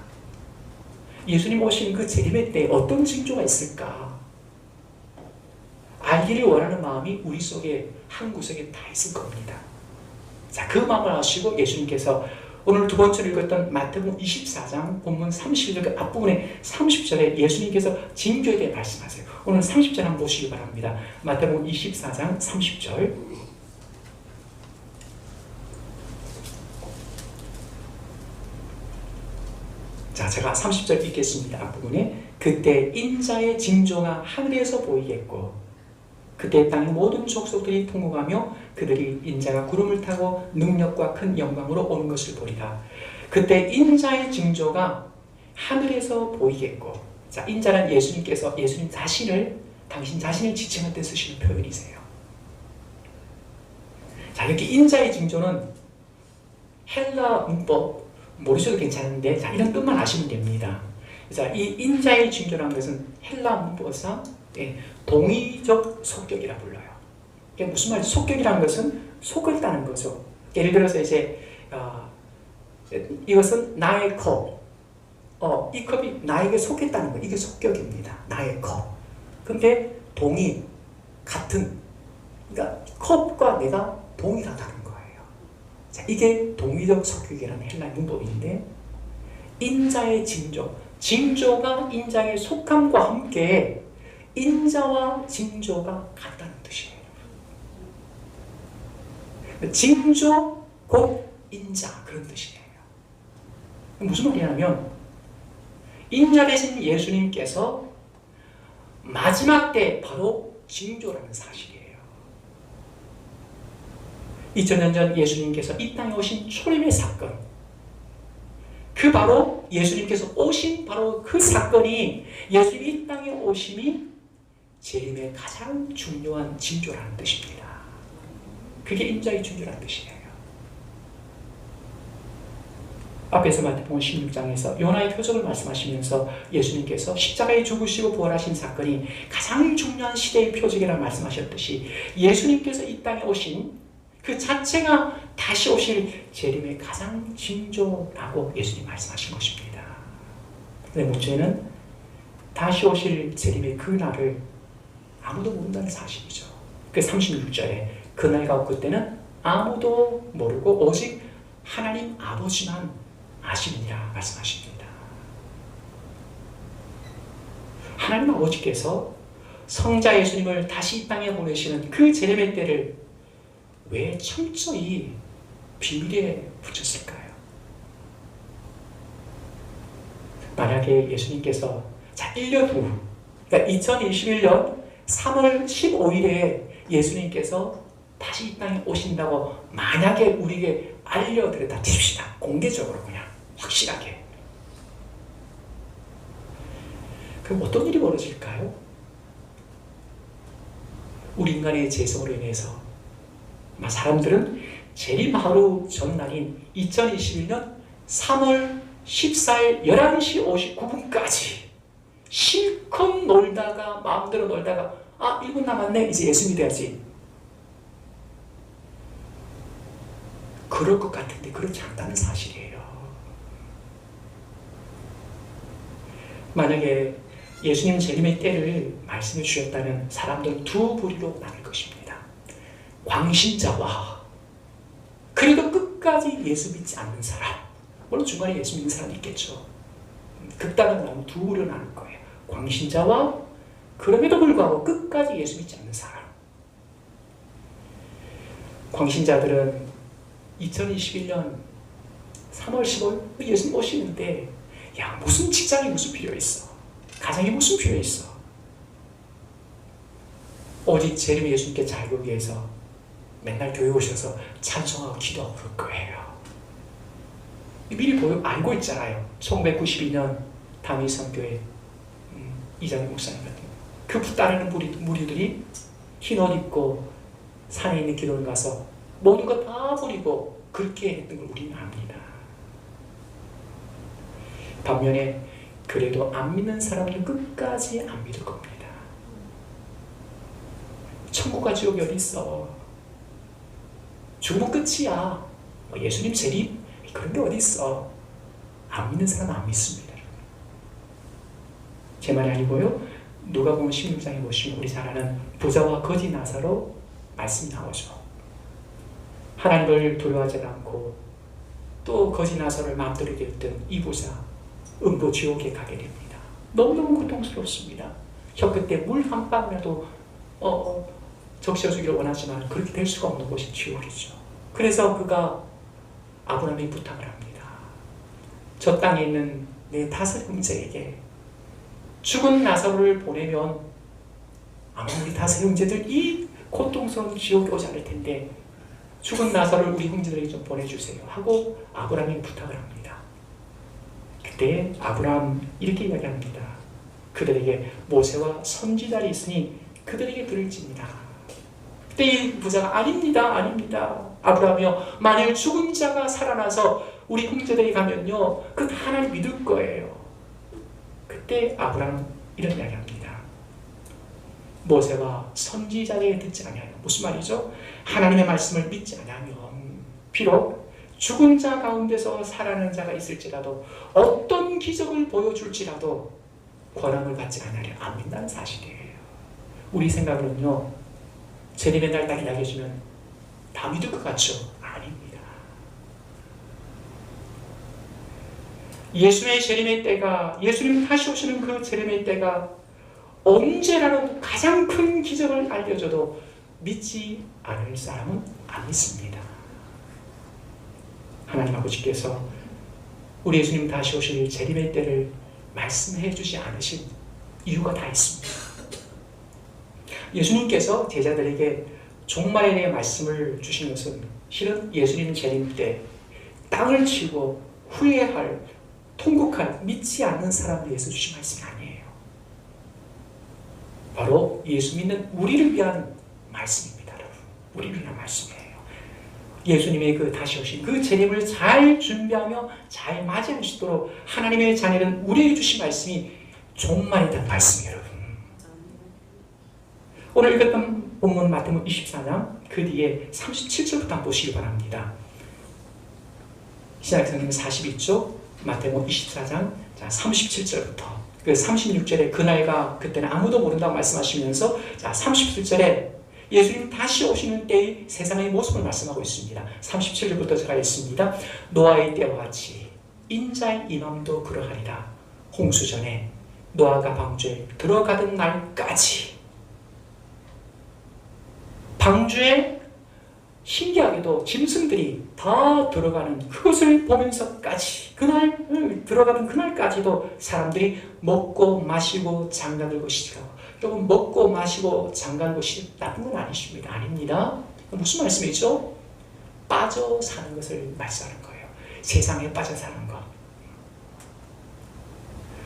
예수님 오신 그 재림의 때 어떤 징조가 있을까? 알기를 원하는 마음이 우리 속에 한 구석에 다 있을 겁니다. 자, 그 마음을 아시고 예수님께서 오늘 두 번째로 읽었던 마태복음 24장 본문 30절 그 앞부분에 30절에 예수님께서 징조에 대해 말씀하세요. 오늘 30절 한번 보시기 바랍니다. 마태복음 24장 30절. 자, 제가 30절 읽겠습니다. 앞부분에 그때 인자의 징조가 하늘에서 보이겠고 그때 땅의 모든 족속들이 통곡하며 그들이 인자가 구름을 타고 능력과 큰 영광으로 오는 것을 보리라. 그때 인자의 징조가 하늘에서 보이겠고, 자, 인자란 예수님께서 예수님 자신을, 당신 자신을 지칭할 때 쓰시는 표현이세요. 자, 이렇게 인자의 징조는 헬라 문법 모르셔도 괜찮은데, 자, 이런 뜻만 아시면 됩니다. 자, 이 인자의 징조라는 것은 헬라 문법상 동의적 속격이라 불러요. 이게 무슨 말이지? 속격이라는 것은 속였다는 거죠. 예를 들어서 이제 이것은 나의 컵, 이 컵이 나에게 속했다는 거, 이게 속격입니다. 나의 컵. 근데 동의, 같은, 그러니까 컵과 내가 동일하다는 거예요. 자, 이게 동의적 속격이라는 헬라의 문법인데, 인자의 징조, 징조가 인자의 속함과 함께 인자와 징조가 같다는 뜻이에요. 징조 곧 인자, 그런 뜻이에요. 무슨 말이냐면 인자 대신 예수님께서 마지막 때 바로 징조라는 사실이에요. 2000년 전 예수님께서 이 땅에 오신 초림의 사건, 그 바로 예수님께서 오신 바로 그 사건이, 예수님이 이 땅에 오심이 재림의 가장 중요한 징조라는 뜻입니다. 그게 인자의 징조라는 뜻이에요. 앞에서 마태복음 16장에서 요나의 표적을 말씀하시면서 예수님께서 십자가에 죽으시고 부활하신 사건이 가장 중요한 시대의 표적이라고 말씀하셨듯이, 예수님께서 이 땅에 오신 그 자체가 다시 오실 재림의 가장 징조라고 예수님 말씀하신 것입니다. 근데 문제는 다시 오실 재림의 그 날을 아무도 모른다는 사실이죠. 그 36절에 그날과 그때는 아무도 모르고 오직 하나님 아버지만 아시느니라 말씀하십니다. 하나님 아버지께서 성자 예수님을 다시 이 땅에 보내시는 그 재림의 때를 왜 철저히 비밀에 붙였을까요? 만약에 예수님께서 1년 후, 그러니까 2021년 3월 15일에 예수님께서 다시 이 땅에 오신다고 만약에 우리에게 알려드렸다 칩시다. 공개적으로 그냥 확실하게. 그럼 어떤 일이 벌어질까요? 우리 인간의 죄성으로 인해서 사람들은 재림 하루 전날인 2021년 3월 14일 11시 59분까지 실컷 놀다가 마음대로 놀다가 1분 남았네 이제 예수 믿어야지 그럴 것 같은데 그렇지 않다는 사실이에요. 만약에 예수님 재림의 때를 말씀해 주셨다면 사람들은 두 부류로 나눌 것입니다. 광신자와 그래도 끝까지 예수 믿지 않는 사람. 물론 중간에 예수 믿는 사람이 있겠죠. 극단으로 나누면 두 부류로 나눌 거예요. 광신자와 그럼에도 불구하고 끝까지 예수 믿지 않는 사람. 광신자들은 2021년 3월 15일 예수님 오시는데 무슨 직장이 무슨 필요 있어? 가정이 무슨 필요 있어? 오직 재림의 예수님께 살기 위해서 맨날 교회 오셔서 찬송하고 기도하고 그럴 거예요. 미리 알고 있잖아요. 1992년 담임선교회 이장희 목사님 같은 그 따르는 무리들이 흰 옷 입고 산에 있는 기도를 가서 모든 것 다 버리고 그렇게 했던 걸 우리는 압니다. 반면에 그래도 안 믿는 사람들은 끝까지 안 믿을 겁니다. 천국과 지옥이 어디 있어? 죽으면 끝이야. 예수님 재림? 그런 게 어디 있어? 안 믿는 사람은 안 믿습니다. 제 말이 아니고요. 누가복음 16장에 보시면 우리 잘 아는 부자와 거지 나사로 말씀이 나오죠. 하나님을 두려워하지 않고 또 거지 나사로를 마음대로 되었던 이 부자 음부 지옥에 가게 됩니다. 너무너무 고통스럽습니다. 혀 끝에 물 한 방울이라도 적셔주기를 원하지만 그렇게 될 수가 없는 곳이 지옥이죠. 그래서 그가 아브라함이 부탁을 합니다. 저 땅에 있는 내 5 형제에게 죽은 나사로를 보내면 아마 우리 5 형제들 이 고통스러운 지옥에 오지 않을 텐데 죽은 나사로를 우리 형제들에게 좀 보내주세요 하고 아브라함이 부탁을 합니다. 그때 아브라함 이렇게 이야기합니다. 그들에게 모세와 선지자들이 있으니 그들에게 들을지니라. 그때 이 부자가 아닙니다. 아브라함이요, 만일 죽은 자가 살아나서 우리 형제들이 가면요 그 하나님 믿을 거예요. 그때 아브라함은 이런 이야기합니다. 모세와 선지자에게 듣지 아니하며, 무슨 말이죠? 하나님의 말씀을 믿지 아니하면 비록 죽은 자 가운데서 살아나는 자가 있을지라도 어떤 기적을 보여줄지라도 권함을 받지 않으려 안 믿는다는 사실이에요. 우리 생각으로는요, 재림의 날 딱 이야기해주면 다 믿을 것 같죠? 아닙니다. 예수님의 재림의 때가, 예수님 다시 오시는 그 재림의 때가 언제라는 가장 큰 기적을 알려줘도 믿지 않을 사람은 안 믿습니다. 하나님 아버지께서 우리 예수님 다시 오실 재림의 때를 말씀해 주지 않으신 이유가 다 있습니다. 예수님께서 제자들에게 종말에 대해 말씀을 주신 것은 실은 예수님 재림 때 땅을 치고 후회할, 통곡할, 믿지 않는 사람을 위해서 주신 말씀이 아니에요. 바로 예수 믿는 우리를 위한 말씀입니다. 여러분. 우리를 위한 말씀이에요. 예수님의 그 다시 오신 그 재림을 잘 준비하며 잘 맞이할 수 있도록 하나님의 자녀는 우리에게 주신 말씀이 종말에 대한 말씀이에요. 여러분. 오늘 읽었던 본문 마태복음 24장 그 뒤에 37절부터 한번 보시기 바랍니다. 신약성경 42쪽 마태복음 24장 37절부터 그 36절에 그날과 그때는 아무도 모른다고 말씀하시면서 자 37절에 예수님 다시 오시는 때의 세상의 모습을 말씀하고 있습니다. 37절부터 제가 읽습니다. 노아의 때와 같이 인자의 임함도 그러하리라. 홍수전에 노아가 방주에 들어가던 날까지. 방주에 신기하게도 짐승들이 다 들어가는 그것을 보면서까지 그날 들어가는 그날까지도 사람들이 먹고 마시고 장가들고 시집가고 조금 먹고 마시고 장가들고 시집 나쁜 건 아니십니다. 아닙니다. 무슨 말씀이죠? 빠져 사는 것을 말씀하는 거예요. 세상에 빠져 사는 것.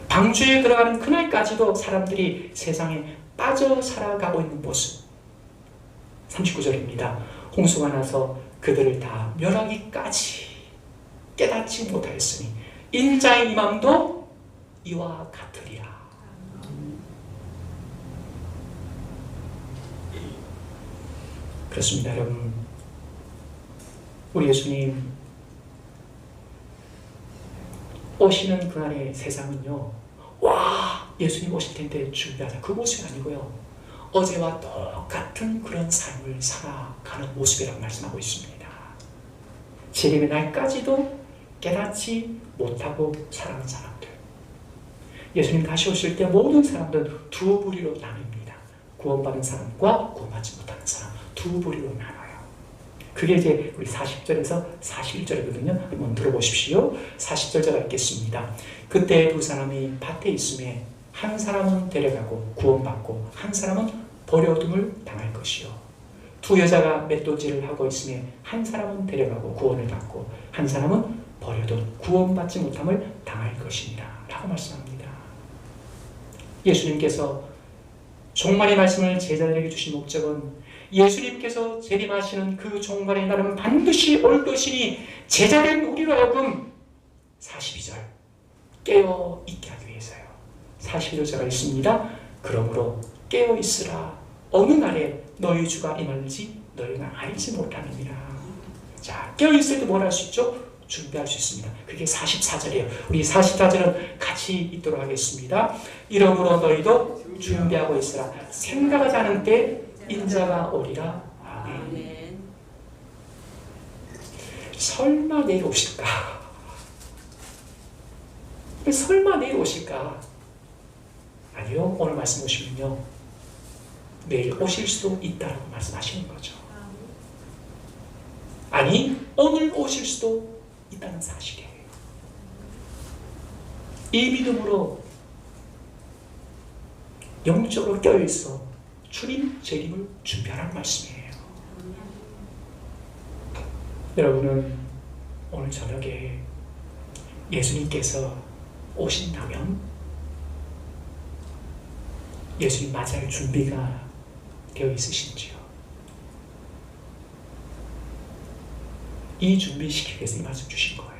방주에 들어가는 그날까지도 사람들이 세상에 빠져 살아가고 있는 모습. 39절입니다. 홍수가 나서 그들을 다 멸하기까지 깨닫지 못하였으니 인자의 임함도 이와 같으리라. 그렇습니다, 여러분. 우리 예수님 오시는 그날의 세상은요, 와, 예수님 오실 텐데 준비하자. 그 모습이 아니고요, 어제와 똑같은 그런 삶을 살아가는 모습이라고 말씀하고 있습니다. 재림의 날까지도 깨닫지 못하고 살아가는 사람들. 예수님 다시 오실 때 모든 사람들은 두 부류로 나뉩니다. 구원받은 사람과 구원받지 못하는 사람, 두 부류로 나눠요. 그게 이제 우리 40절에서 41절이거든요. 한번 들어보십시오. 40절 제가 읽겠습니다. 그때 두 사람이 밭에 있음에 한 사람은 데려가고 구원받고 한 사람은 버려둠을 당할 것이요. 두 여자가 맷돌질을 하고 있음에 한 사람은 데려가고 구원을 받고 한 사람은 버려둠 구원받지 못함을 당할 것이니라 라고 말씀합니다. 예수님께서 종말의 말씀을 제자들에게 주신 목적은 예수님께서 재림하시는 그 종말의 날은 반드시 올 것이니 제자된 우리로 하여금 42절 깨어 있게 하기 위해서요. 41절 제가 읽습니다. 그러므로 깨어 있으라. 어느 날에 너희 주가 임할지 너희가 알지 못하느니라. 자, 깨어 있을 때 뭘 할 수 있죠? 준비할 수 있습니다. 그게 44절이에요. 우리 44절은 같이 읽도록 하겠습니다. 이러므로 너희도 준비하고 있으라. 생각하지 않은 때 인자가 오리라. 아멘. 설마 내일 오실까? 설마 내일 오실까? 아니요. 오늘 말씀 보시면요, 내일 오실 수도 있다고 말씀하시는 거죠. 아니, 오늘 오실 수도 있다는 사실이에요. 이 믿음으로 영적으로 껴있어 주님 재림을 준비하라는 말씀이에요. 여러분은 오늘 저녁에 예수님께서 오신다면 예수님 맞이할 준비가 되어 있으신지요? 이 준비시키기 위해서 이 말씀 주신 거예요.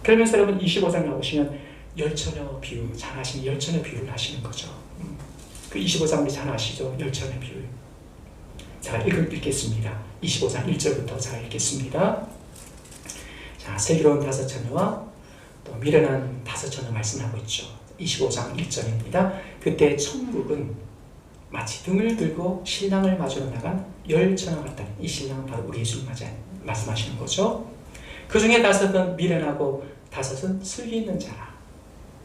그러면서 여러분 25장 나오시면 열처녀 비유, 잘 아시는 열처녀 비유를 하시는 거죠. 그 25장 우리 잘 아시죠? 열처녀 비유. 자, 읽겠습니다. 25장 1절부터 잘 읽겠습니다. 자, 슬기로운 다섯 처녀와 또 미련한 다섯 처녀 말씀하고 있죠. 25장 1절입니다. 그때 천국은 마치 등을 들고 신랑을 맞으러 나간 열 처녀 같다. 이 신랑은 바로 우리 예수님 말씀하시는 거죠. 그 중에 다섯은 미련하고 다섯은 슬기 있는 자라.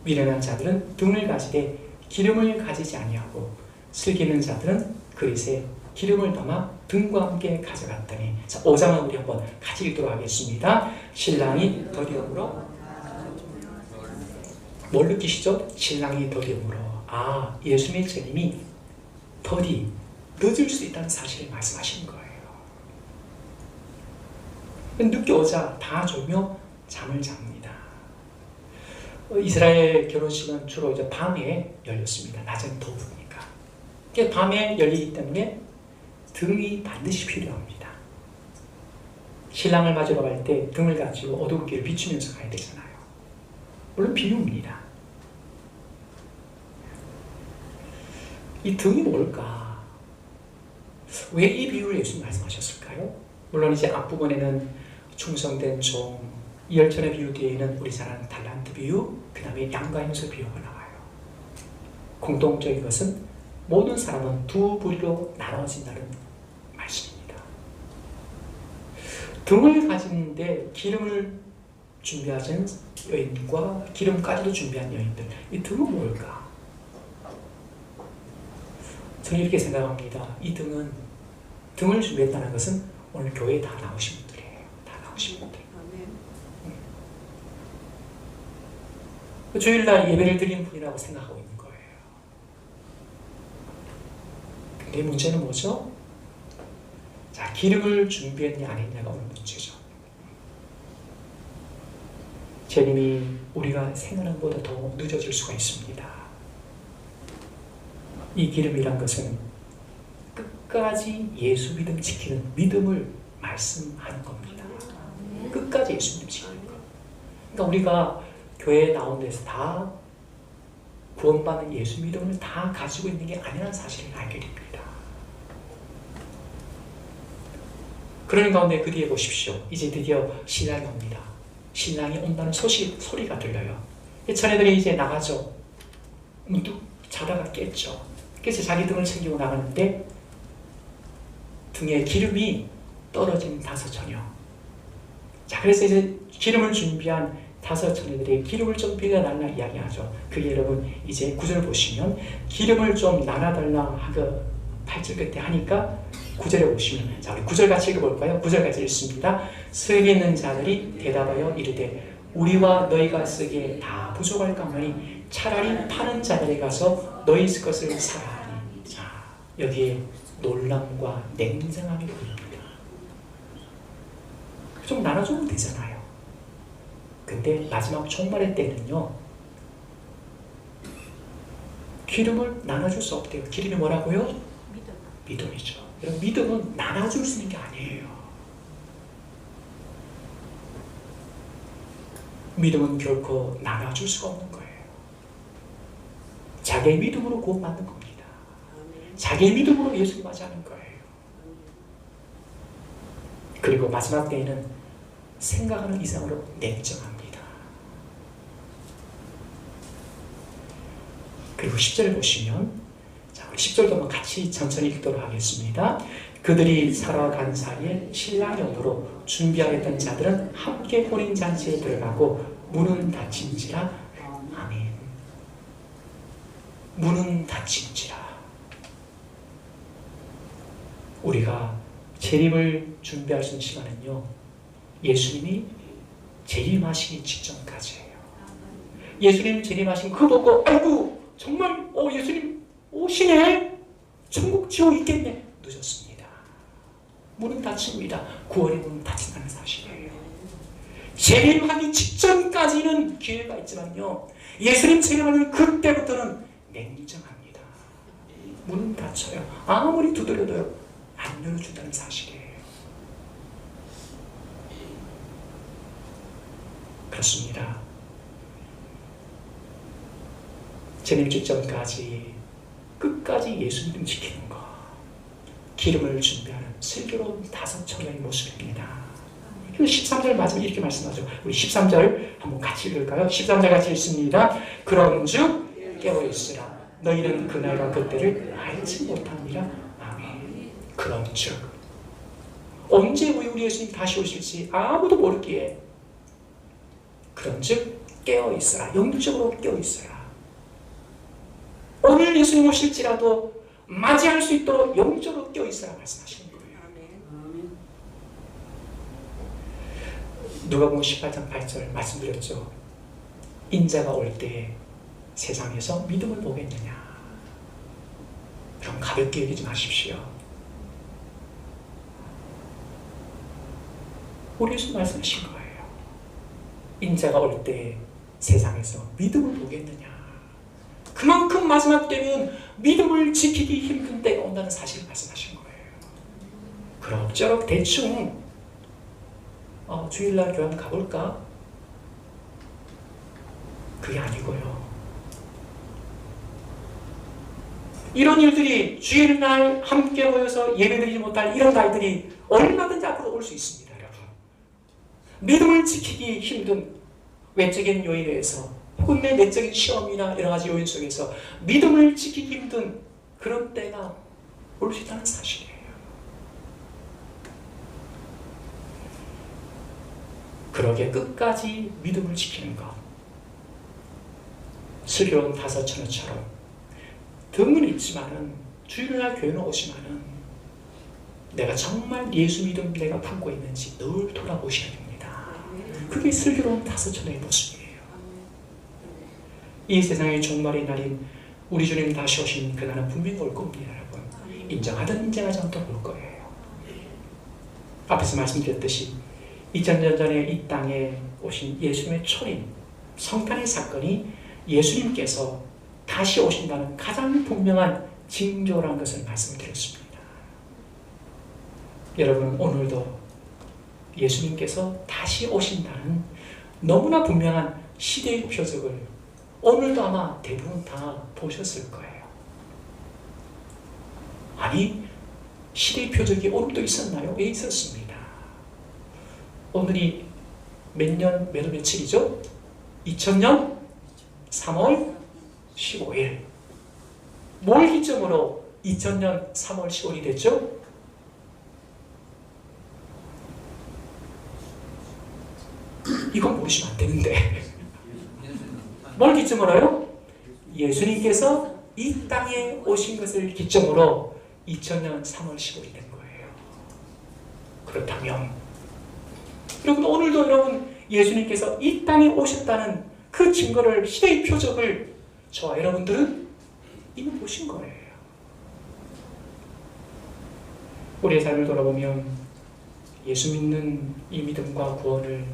미련한 자들은 등을 가지되 기름을 가지지 아니하고 슬기 있는 자들은 그릇에 기름을 담아 등과 함께 가져갔더니. 자, 5장은 우리 한번 같이 읽도록 하겠습니다. 신랑이 더디움으로 뭘 느끼시죠? 신랑이 더디움으로. 아, 예수님의 재림이 더디 늦을 수 있다는 사실을 말씀하시는 거예요. 늦게 오자 다 졸며 잠을 잡니다. 이스라엘 결혼식은 주로 이제 밤에 열렸습니다. 낮엔 더우니까. 밤에 열리기 때문에 등이 반드시 필요합니다. 신랑을 맞으러 갈 때 등을 가지고 어두운 길을 비추면서 가야 되잖아요. 물론 비유입니다. 이 등이 뭘까? 왜 이 비유를 예수님 말씀하셨을까요? 물론 이제 앞부분에는 충성된 종, 열천의 비유 뒤에는 우리 잘 아는 달란트 비유, 그 다음에 양과 염소 비유가 나와요. 공통적인 것은 모든 사람은 두 부류로 나눠진다는 말씀입니다. 등을 가지는데 기름을 준비하신 여인과 기름까지도 준비한 여인들, 이 등은 뭘까? 저는 이렇게 생각합니다. 이 등을 준비했다는 것은 오늘 교회에 다 나오신 분들이에요. 다 나오신 분들. 주일날 예배를 드리는 분이라고 생각하고 있는 거예요. 근데 문제는 뭐죠? 자, 기름을 준비했냐 안 했냐가 오늘 문제죠. 재림이 우리가 생각하는 것보다 더 늦어질 수가 있습니다. 이 기름이란 것은 끝까지 예수 믿음 지키는 믿음을 말씀하는 겁니다. 끝까지 예수 믿음 지키는 것. 그러니까 우리가 교회에 나온 데서 다 구원받는 예수 믿음을 다 가지고 있는 게 아니라는 사실을 알게 됩니다. 그런 가운데 그 뒤에 보십시오. 이제 드디어 신랑이 옵니다. 신랑이 온다는 소리가 들려요. 처녀들이 이제 나가죠. 문득 자다가 깼죠. 그래서 자기 등을 챙기고 나가는데 등에 기름이 떨어진 5처녀. 자, 그래서 이제 기름을 준비한 5처녀들이 기름을 좀 빌려달라 이야기하죠. 그게 여러분 이제 9절 보시면 기름을 좀 나눠달라 하고 8절 끝에 하니까 9절에 보시면, 자, 우리 9절 같이 읽어볼까요? 9절 같이 읽습니다. 서기 있는 자들이 대답하여 이르되 우리와 너희가 쓰기에 다 부족할 까마니 차라리 파는 자들에 가서 너희 것을 사라 하니. 자, 여기에 놀람과 냉정함이 보입니다. 좀 나눠주면 되잖아요. 근데 마지막 종말의 때는요, 기름을 나눠줄 수 없대요. 기름이 뭐라고요? 믿음이죠. 여러분, 믿음은 나눠줄 수 있는 게 아니에요. 믿음은 결코 나눠줄 수가 없는 거예요. 자기의 믿음으로 구원받는 겁니다. 자기의 믿음으로 예수를 맞이하는 거예요. 그리고 마지막 때에는 생각하는 이상으로 냉정합니다. 그리고 10절 보시면, 자, 우리 10절도 한번 같이 천천히 읽도록 하겠습니다. 그들이 살아간 사이에 신랑이 오므로 준비하였던 자들은 함께 혼인잔치에 들어가고 문은 닫힌지라. 아멘. 문은 닫힌지라. 우리가 재림을 준비할 수 있는 시간은요, 예수님이 재림하시기 직전까지예요. 예수님 재림하신 그거 보고 아이고 정말 예수님 오시네, 천국 지옥 있겠네. 늦었습니다. 문은 닫힙니다. 구원의 문은 닫힌다는 사실이에요. 재림하기 직전까지는 기회가 있지만요, 예수님 재림하는 그때부터는 냉정합니다. 문은 닫혀요. 아무리 두드려도요 안 열어준다는 사실이에요. 그렇습니다. 재림 직전까지 끝까지 예수 믿음 지키는 것, 기름을 준비하는 슬기로운 5처녀의 모습입니다. 13절 마지막에 이렇게 말씀하죠. 우리 13절 한번 같이 읽을까요? 13절 같이 읽습니다. 그런즉 깨어있으라. 너희는 그날과 그때를 알지 못하니라. 아멘. 그런즉 언제 우리 예수님 다시 오실지 아무도 모르기에 그런즉 깨어있으라. 영적으로 깨어있으라. 오늘 예수님 오실지라도 맞이할 수 있도록 영적으로 깨어있으라 말씀하시는 거예요. 누가복음 18장 8절 말씀드렸죠. 인자가 올 때 세상에서 믿음을 보겠느냐. 그럼 가볍게 여기지 마십시오. 우리 예수님 말씀하신 거예요. 인자가 올 때 세상에서 믿음을 보겠느냐. 그만큼 마지막 때면 믿음을 지키기 힘든 때가 온다는 사실을 말씀하신 거예요. 그럭저럭 대충 주일날 교회 가볼까? 그게 아니고요. 이런 일들이 주일날 함께 모여서 예배드리지 못할 이런 날들이 얼마든지 앞으로 올 수 있습니다. 여러분, 믿음을 지키기 힘든 외적인 요인에서 혹은 내 내적인 시험이나 여러 가지 요인 속에서 믿음을 지키기 힘든 그런 때가 올 수 있다는 사실이에요. 그러게 끝까지 믿음을 지키는 것. 슬기로운 다섯 처녀처럼 등은 있지만은 주일날 교회는 오지만은 내가 정말 예수 믿음 내가 품고 있는지 늘 돌아보셔야 됩니다. 그게 슬기로운 다섯 처녀의 모습이에요. 이 세상의 종말의 날인 우리 주님 다시 오신 그날은 분명히 올 겁니다, 여러분. 인정하든 인정하지 않든 올 거예요. 앞에서 말씀드렸듯이 2000년 전에 이 땅에 오신 예수님의 초림, 성탄의 사건이 예수님께서 다시 오신다는 가장 분명한 징조라는 것을 말씀드렸습니다. 여러분, 오늘도 예수님께서 다시 오신다는 너무나 분명한 시대의 표적을 오늘도 아마 대부분 다 보셨을 거예요. 아니, 시대의 표적이 오늘도 있었나요? 왜 있었습니다. 오늘이 몇 며칠이죠? 2000년 3월 15일. 뭘 기점으로 2000년 3월 15일이 됐죠? 이건 모르시면 안 되는데. 뭘 기점으로요? 예수님께서 이 땅에 오신 것을 기점으로 2000년 3월 15일이 된 거예요. 그렇다면 여러분, 오늘도 여러분 예수님께서 이 땅에 오셨다는 그 증거를, 시대의 표적을 저와 여러분들은 이미 보신 거예요. 우리의 삶을 돌아보면 예수 믿는 이 믿음과 구원을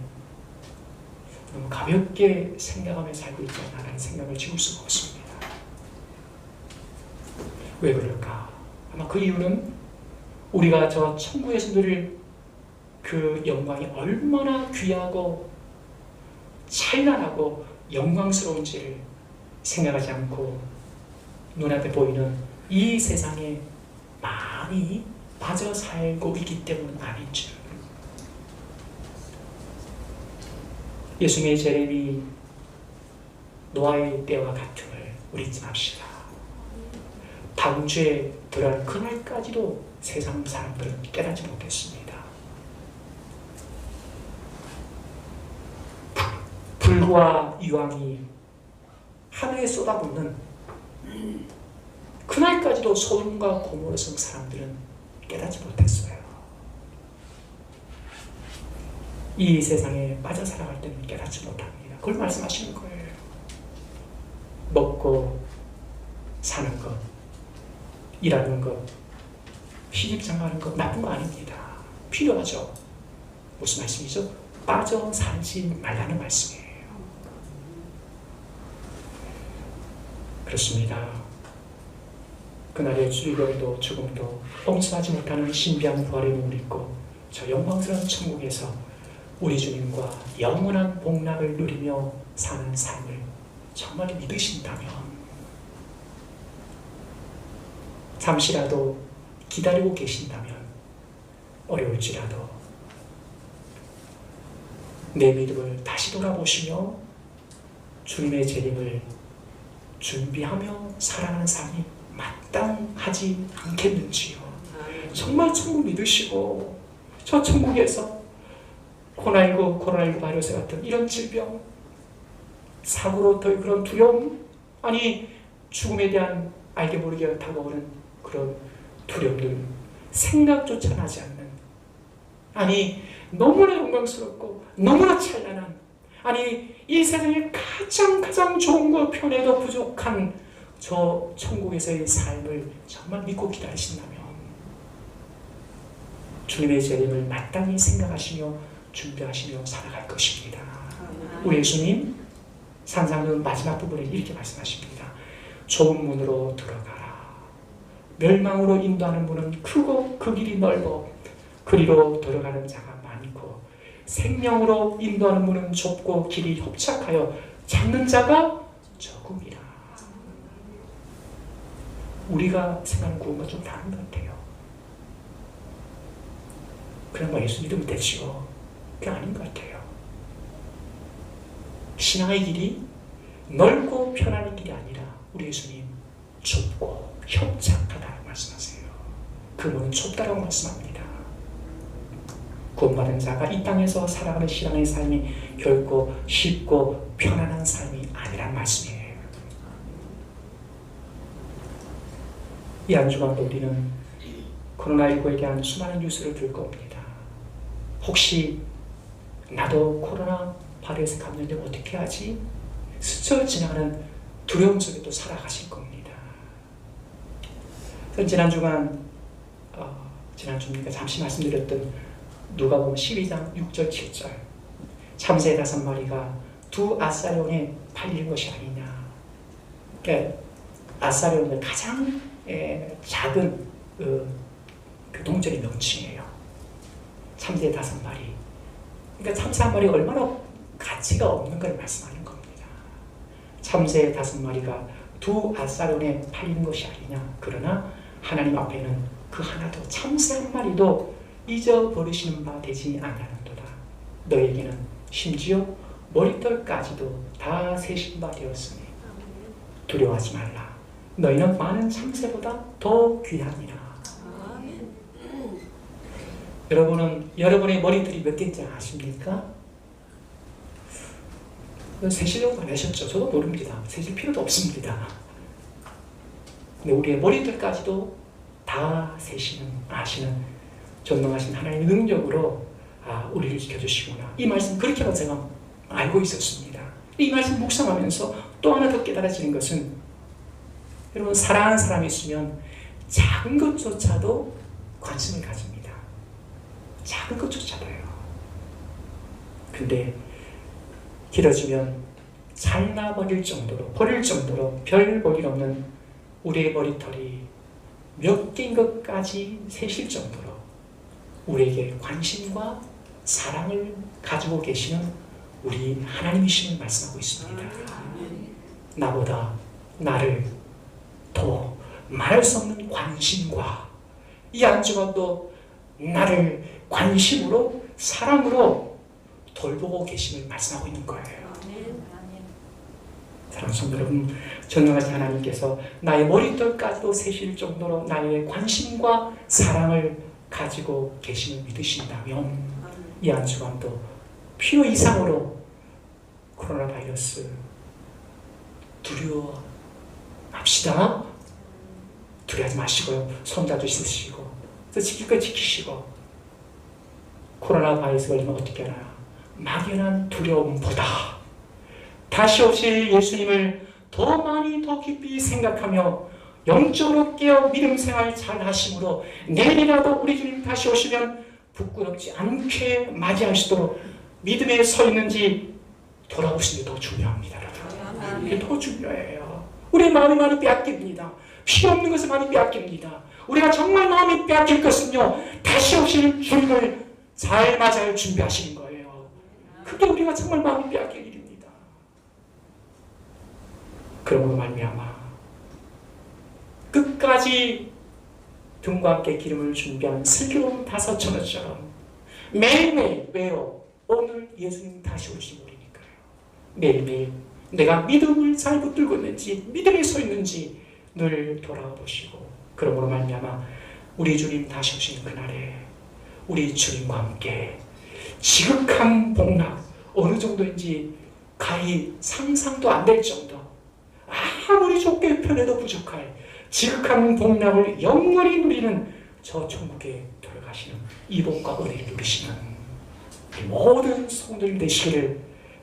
너무 가볍게 생각하며 살고 있지 않나라는 생각을 지울 수가 없습니다. 왜 그럴까? 아마 그 이유는 우리가 저 천국에서 누릴 그 영광이 얼마나 귀하고 찬란하고 영광스러운지를 생각하지 않고 눈앞에 보이는 이 세상에 많이 빠져 살고 있기 때문 아닌지. 예수님의 재림이 노아의 때와 같음을 우리 잊지 맙시다. 방주에 들어갈 그날까지도 세상 사람들은 깨닫지 못했습니다. 불과 유황이 하늘에 쏟아붓는 그날까지도 소돔과 고모라 성 사람들은 깨닫지 못했어요. 이 세상에 빠져 살아갈 때는 깨닫지 못합니다. 그걸 말씀하시는 거예요. 먹고 사는 것, 일하는 것, 시집장가하는 것 나쁜 거 아닙니다. 필요하죠. 무슨 말씀이죠? 빠져 살지 말라는 말씀이에요. 그렇습니다. 그날의 주일도 죽음도 옹수하지 못하는 신비한 부활의 몸을 입고 저 영광스러운 천국에서 우리 주님과 영원한 복락을 누리며 사는 삶을 정말 믿으신다면 잠시라도 기다리고 계신다면 어려울지라도 내 믿음을 다시 돌아보시며 주님의 재림을 준비하며 살아가는 삶이 마땅하지 않겠는지요. 정말 천국 믿으시고 저 천국에서 코로나19 바이러스 같은 이런 질병, 사고로부터의 그런 두려움, 아니 죽음에 대한 알게 모르게 다가오는 그런 두려움들 생각조차 나지 않는, 아니 너무나 영광스럽고 너무나 찬란한, 아니 이 세상에 가장 좋은 것 편에도 부족한 저 천국에서의 삶을 정말 믿고 기다리신다면 주님의 재림을 마땅히 생각하시며 준비하시며 살아갈 것입니다. 우리 예수님 산상론 마지막 부분에 이렇게 말씀하십니다. 좁은 문으로 들어가라. 멸망으로 인도하는 문은 크고 그 길이 넓어 그리로 들어가는 자가 많고 생명으로 인도하는 문은 좁고 길이 협착하여 잡는 자가 적음이라. 우리가 생각하는 구원과 좀 다른 것 같아요. 그냥 뭐 예수 믿으면 되지요. 그게 아닌 것 같아요. 신앙의 길이 넓고 편안한 길이 아니라 우리 예수님 좁고 협착하다고 말씀하세요. 그 문은 좁다라고 말씀합니다. 구원받은 자가 이 땅에서 살아가는 신앙의 삶이 결코 쉽고 편안한 삶이 아니란 말씀이에요. 이 한 주간도 우리는 코로나19에 대한 수많은 뉴스를 들을 겁니다. 혹시 나도 코로나 바이러스 감염되면 어떻게 하지? 스쳐 지나가는 두려움 속에 또 살아가실 겁니다. 지난 주간 지난주입니까? 잠시 말씀드렸던 누가복음 12장 6절 7절 참새 5마리가 두 아사리온에 팔린 것이 아니냐. 그러니까 아사리온은 가장 작은 그 동전의 명칭이에요. 참새 5마리. 그러니까 참새 한 마리가 얼마나 가치가 없는 걸 말씀하는 겁니다. 참새 5마리가 두 아사리온에 팔린 것이 아니냐. 그러나 하나님 앞에는 그 하나도 참새 한 마리도 잊어버리시는 바 되지 않는도다. 너에게는 심지어 머리털까지도 다 세신 바 되었으니 두려워하지 말라. 너희는 많은 참새보다 더 귀하니라. 여러분은 여러분의 머리털이 몇 개인지 아십니까? 세시려고 안 하셨죠? 저도 모릅니다. 세실 필요도 없습니다. 근데 우리의 머리털까지도 다 세시는 아시는 전능하신 하나님의 능력으로 우리를 지켜주시구나. 이 말씀 그렇게만 제가 알고 있었습니다. 이 말씀 묵상하면서 또 하나 더 깨달아지는 것은 여러분 사랑하는 사람이 있으면 작은 것조차도 관심을 가집니다. 작은 것조차도요. 근데 길어지면 잘라버릴 정도로 버릴 정도로 별 볼일 없는 우리의 머리털이 몇 개인 것까지 세실 정도로 우리에게 관심과 사랑을 가지고 계시는 우리 하나님이심을 말씀하고 있습니다. 나보다 나를 더 말할 수 없는 관심과 이 한 주간도 나를 관심으로 사랑으로 돌보고 계심을 말씀하고 있는 거예요. 사랑하는 성도 여러분, 전능하신 하나님께서 나의 머리털까지도 세실 정도로 나의 관심과 사랑을 가지고 계심을 믿으신다면 이 한 주간도 필요 이상으로 코로나 바이러스 두려워합시다. 두려워하지 마시고요. 손 자주 씻으시고 지킬 거 지키시고 코로나 바이러스 걸리면 어떻게 하나요? 막연한 두려움보다 다시 오실 예수님을 더 많이 더 깊이 생각하며 영적으로 깨어 믿음 생활 잘 하심으로 내일이라도 우리 주님 다시 오시면 부끄럽지 않게 맞이할 수 있도록 믿음에 서 있는지 돌아오시는 게 더 중요합니다. 여러분. 이게 더 중요해요. 우리의 마음이 많이 빼앗깁니다. 필요 없는 것을 많이 빼앗깁니다. 우리가 정말 마음이 빼앗길 것은요, 다시 오실 주님을 잘 맞이할 준비하시는 거예요. 그게 우리가 정말 마음이 빼앗길 일입니다. 그러므로 말미암아 끝까지 등과 함께 기름을 준비한 슬기로운 5처녀처럼 매일매일 왜요? 오늘 예수님 다시 오시지 모르니까요. 매일매일 내가 믿음을 잘 붙들고 있는지 믿음에 서 있는지 늘 돌아보시고 그러므로 말미암아 우리 주님 다시 오시는 그날에 우리 주님과 함께 지극한 복락 어느 정도인지 가히 상상도 안 될 정도 아무리 좋게 편해도 부족할 지극한 복락을 영원히 누리는 저 천국에 들어가시는 이 복과 은혜를 누리시는 모든 성도님 되시기를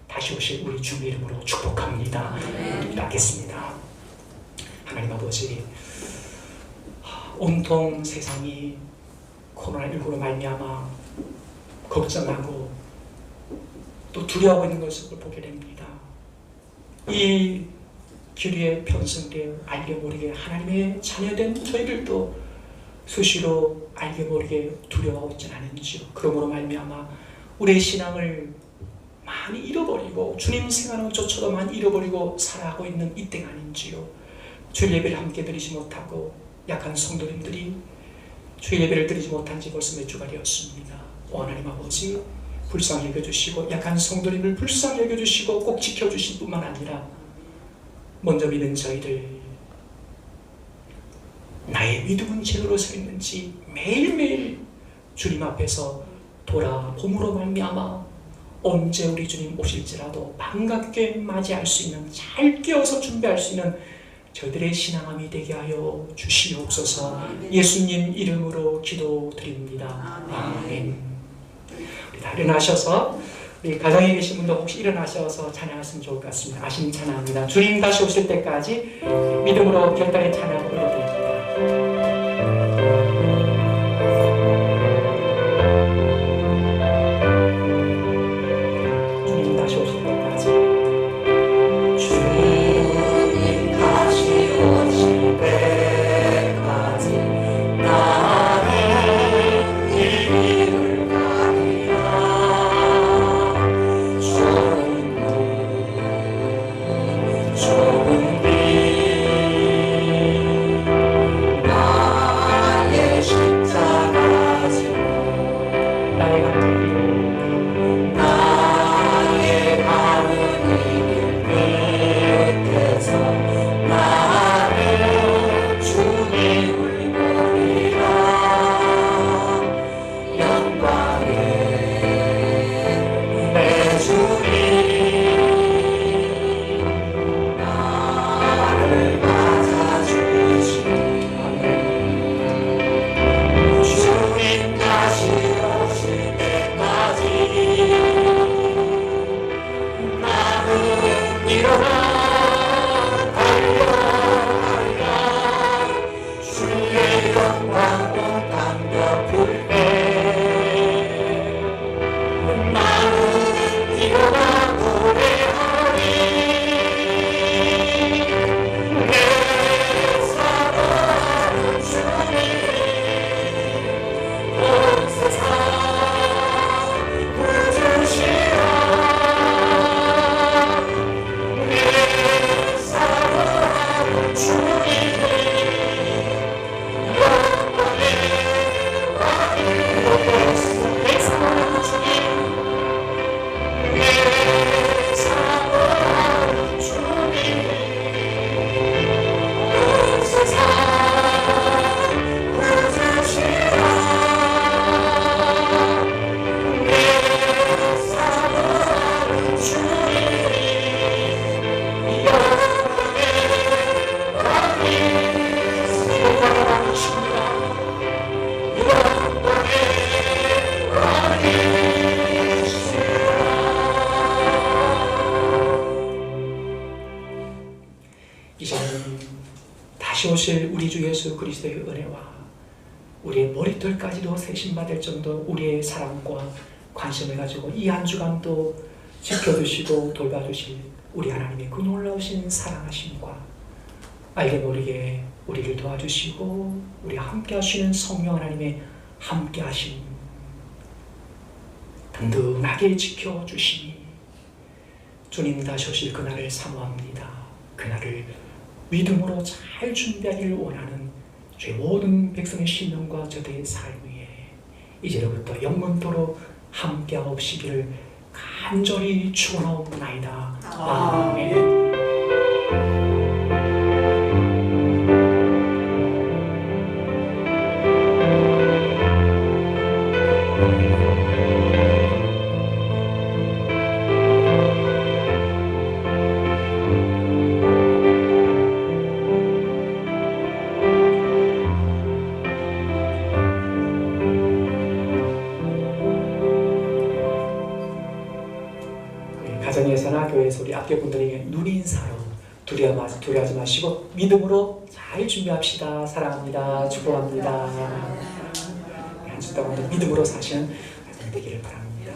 다시 오실 우리 주의 이름으로 축복합니다. 기도하겠습니다. 하나님 아버지, 온통 세상이 코로나19로 말미암아 걱정하고 또 두려워하고 있는 것을 보게 됩니다. 이 기류에 편성되어 알게 모르게 하나님의 자녀된 저희들도 수시로 알게 모르게 두려워하고 있지는 않은지요. 그러므로 말미암아 우리의 신앙을 많이 잃어버리고 주님 생활하는 조차도 많이 잃어버리고 살아가고 있는 이때가 아닌지요. 주일 예배를 함께 드리지 못하고 약한 성도님들이 주일 예배를 드리지 못한 지 벌써 몇 주가 되었습니다. 하나님 아버지, 불쌍히 여겨주시고 약한 성도님을 불쌍히 여겨주시고 꼭 지켜주실 뿐만 아니라 먼저 믿은 저희들 나의 믿음은 제대로 서 있는지 매일매일 주님 앞에서 돌아봄으로 말미암아 언제 우리 주님 오실지라도 반갑게 맞이할 수 있는, 잘 깨어서 준비할 수 있는 저희들의 신앙함이 되게 하여 주시옵소서. 예수님 이름으로 기도드립니다. 아멘. 우리 다 일어나셔서, 우리 가정에 계신 분도 혹시 일어나셔서 찬양하시면 좋을 것 같습니다. 아신 찬양합니다. 주님 다시 오실 때까지 믿음으로 결단의 찬양 올려드립니다. 주님 다시 오실 때까지. 주님 다시 오실 때까지 나의 길을 가리라. 좁은 길 나의 십자가 지고 나의 가는 길 나의 가는 길 끝에서 나를 주의 울거리라. 영광의 내 주님 나를 맞아주시니 주님 다시 오실 때까지 나는 일어나 달려가리라. 주의 영광 온 땅 덮을 때 나는 일어나 노래하리. 내 사랑하는 주님 온 세상 구주시라. 내 사랑하는 주님 영광의 왕이로서 내 사랑하는 주님 내 사랑하는 주님 온 세상 구주시라. 내 사랑하는 주님 영광의 왕이시라. 영광의 왕이시라. 이제는 다시 오실 우리 주 예수 그리스도의 은혜와 우리의 머리털까지도 세심받을 정도 우리의 사랑과 관심을 가지고 이 한 주간도 지켜주시고 돌봐주실 우리 하나님의 그 놀라우신 사랑하심과 알게 모르게 우리를 도와주시고 우리 함께 하시는 성령 하나님의 함께 하심 든든하게 지켜주시니 주님 다시 오실 그날을 사모합니다. 그날을 믿음으로 잘 준비하기를 원하는 죄 모든 백성의 신령과 저들의 삶 위에 이제로부터 영원토록 함께하옵시기를 간절히 축원하옵나이다. 아멘. 가정에서나 교회에서 우리 앞교분들에게 눈인사로 두려워하지 마시고 믿음으로 잘 준비합시다. 사랑합니다. 축복합니다. 한 주 동안도 믿음으로 사시는 가정 되기를 바랍니다.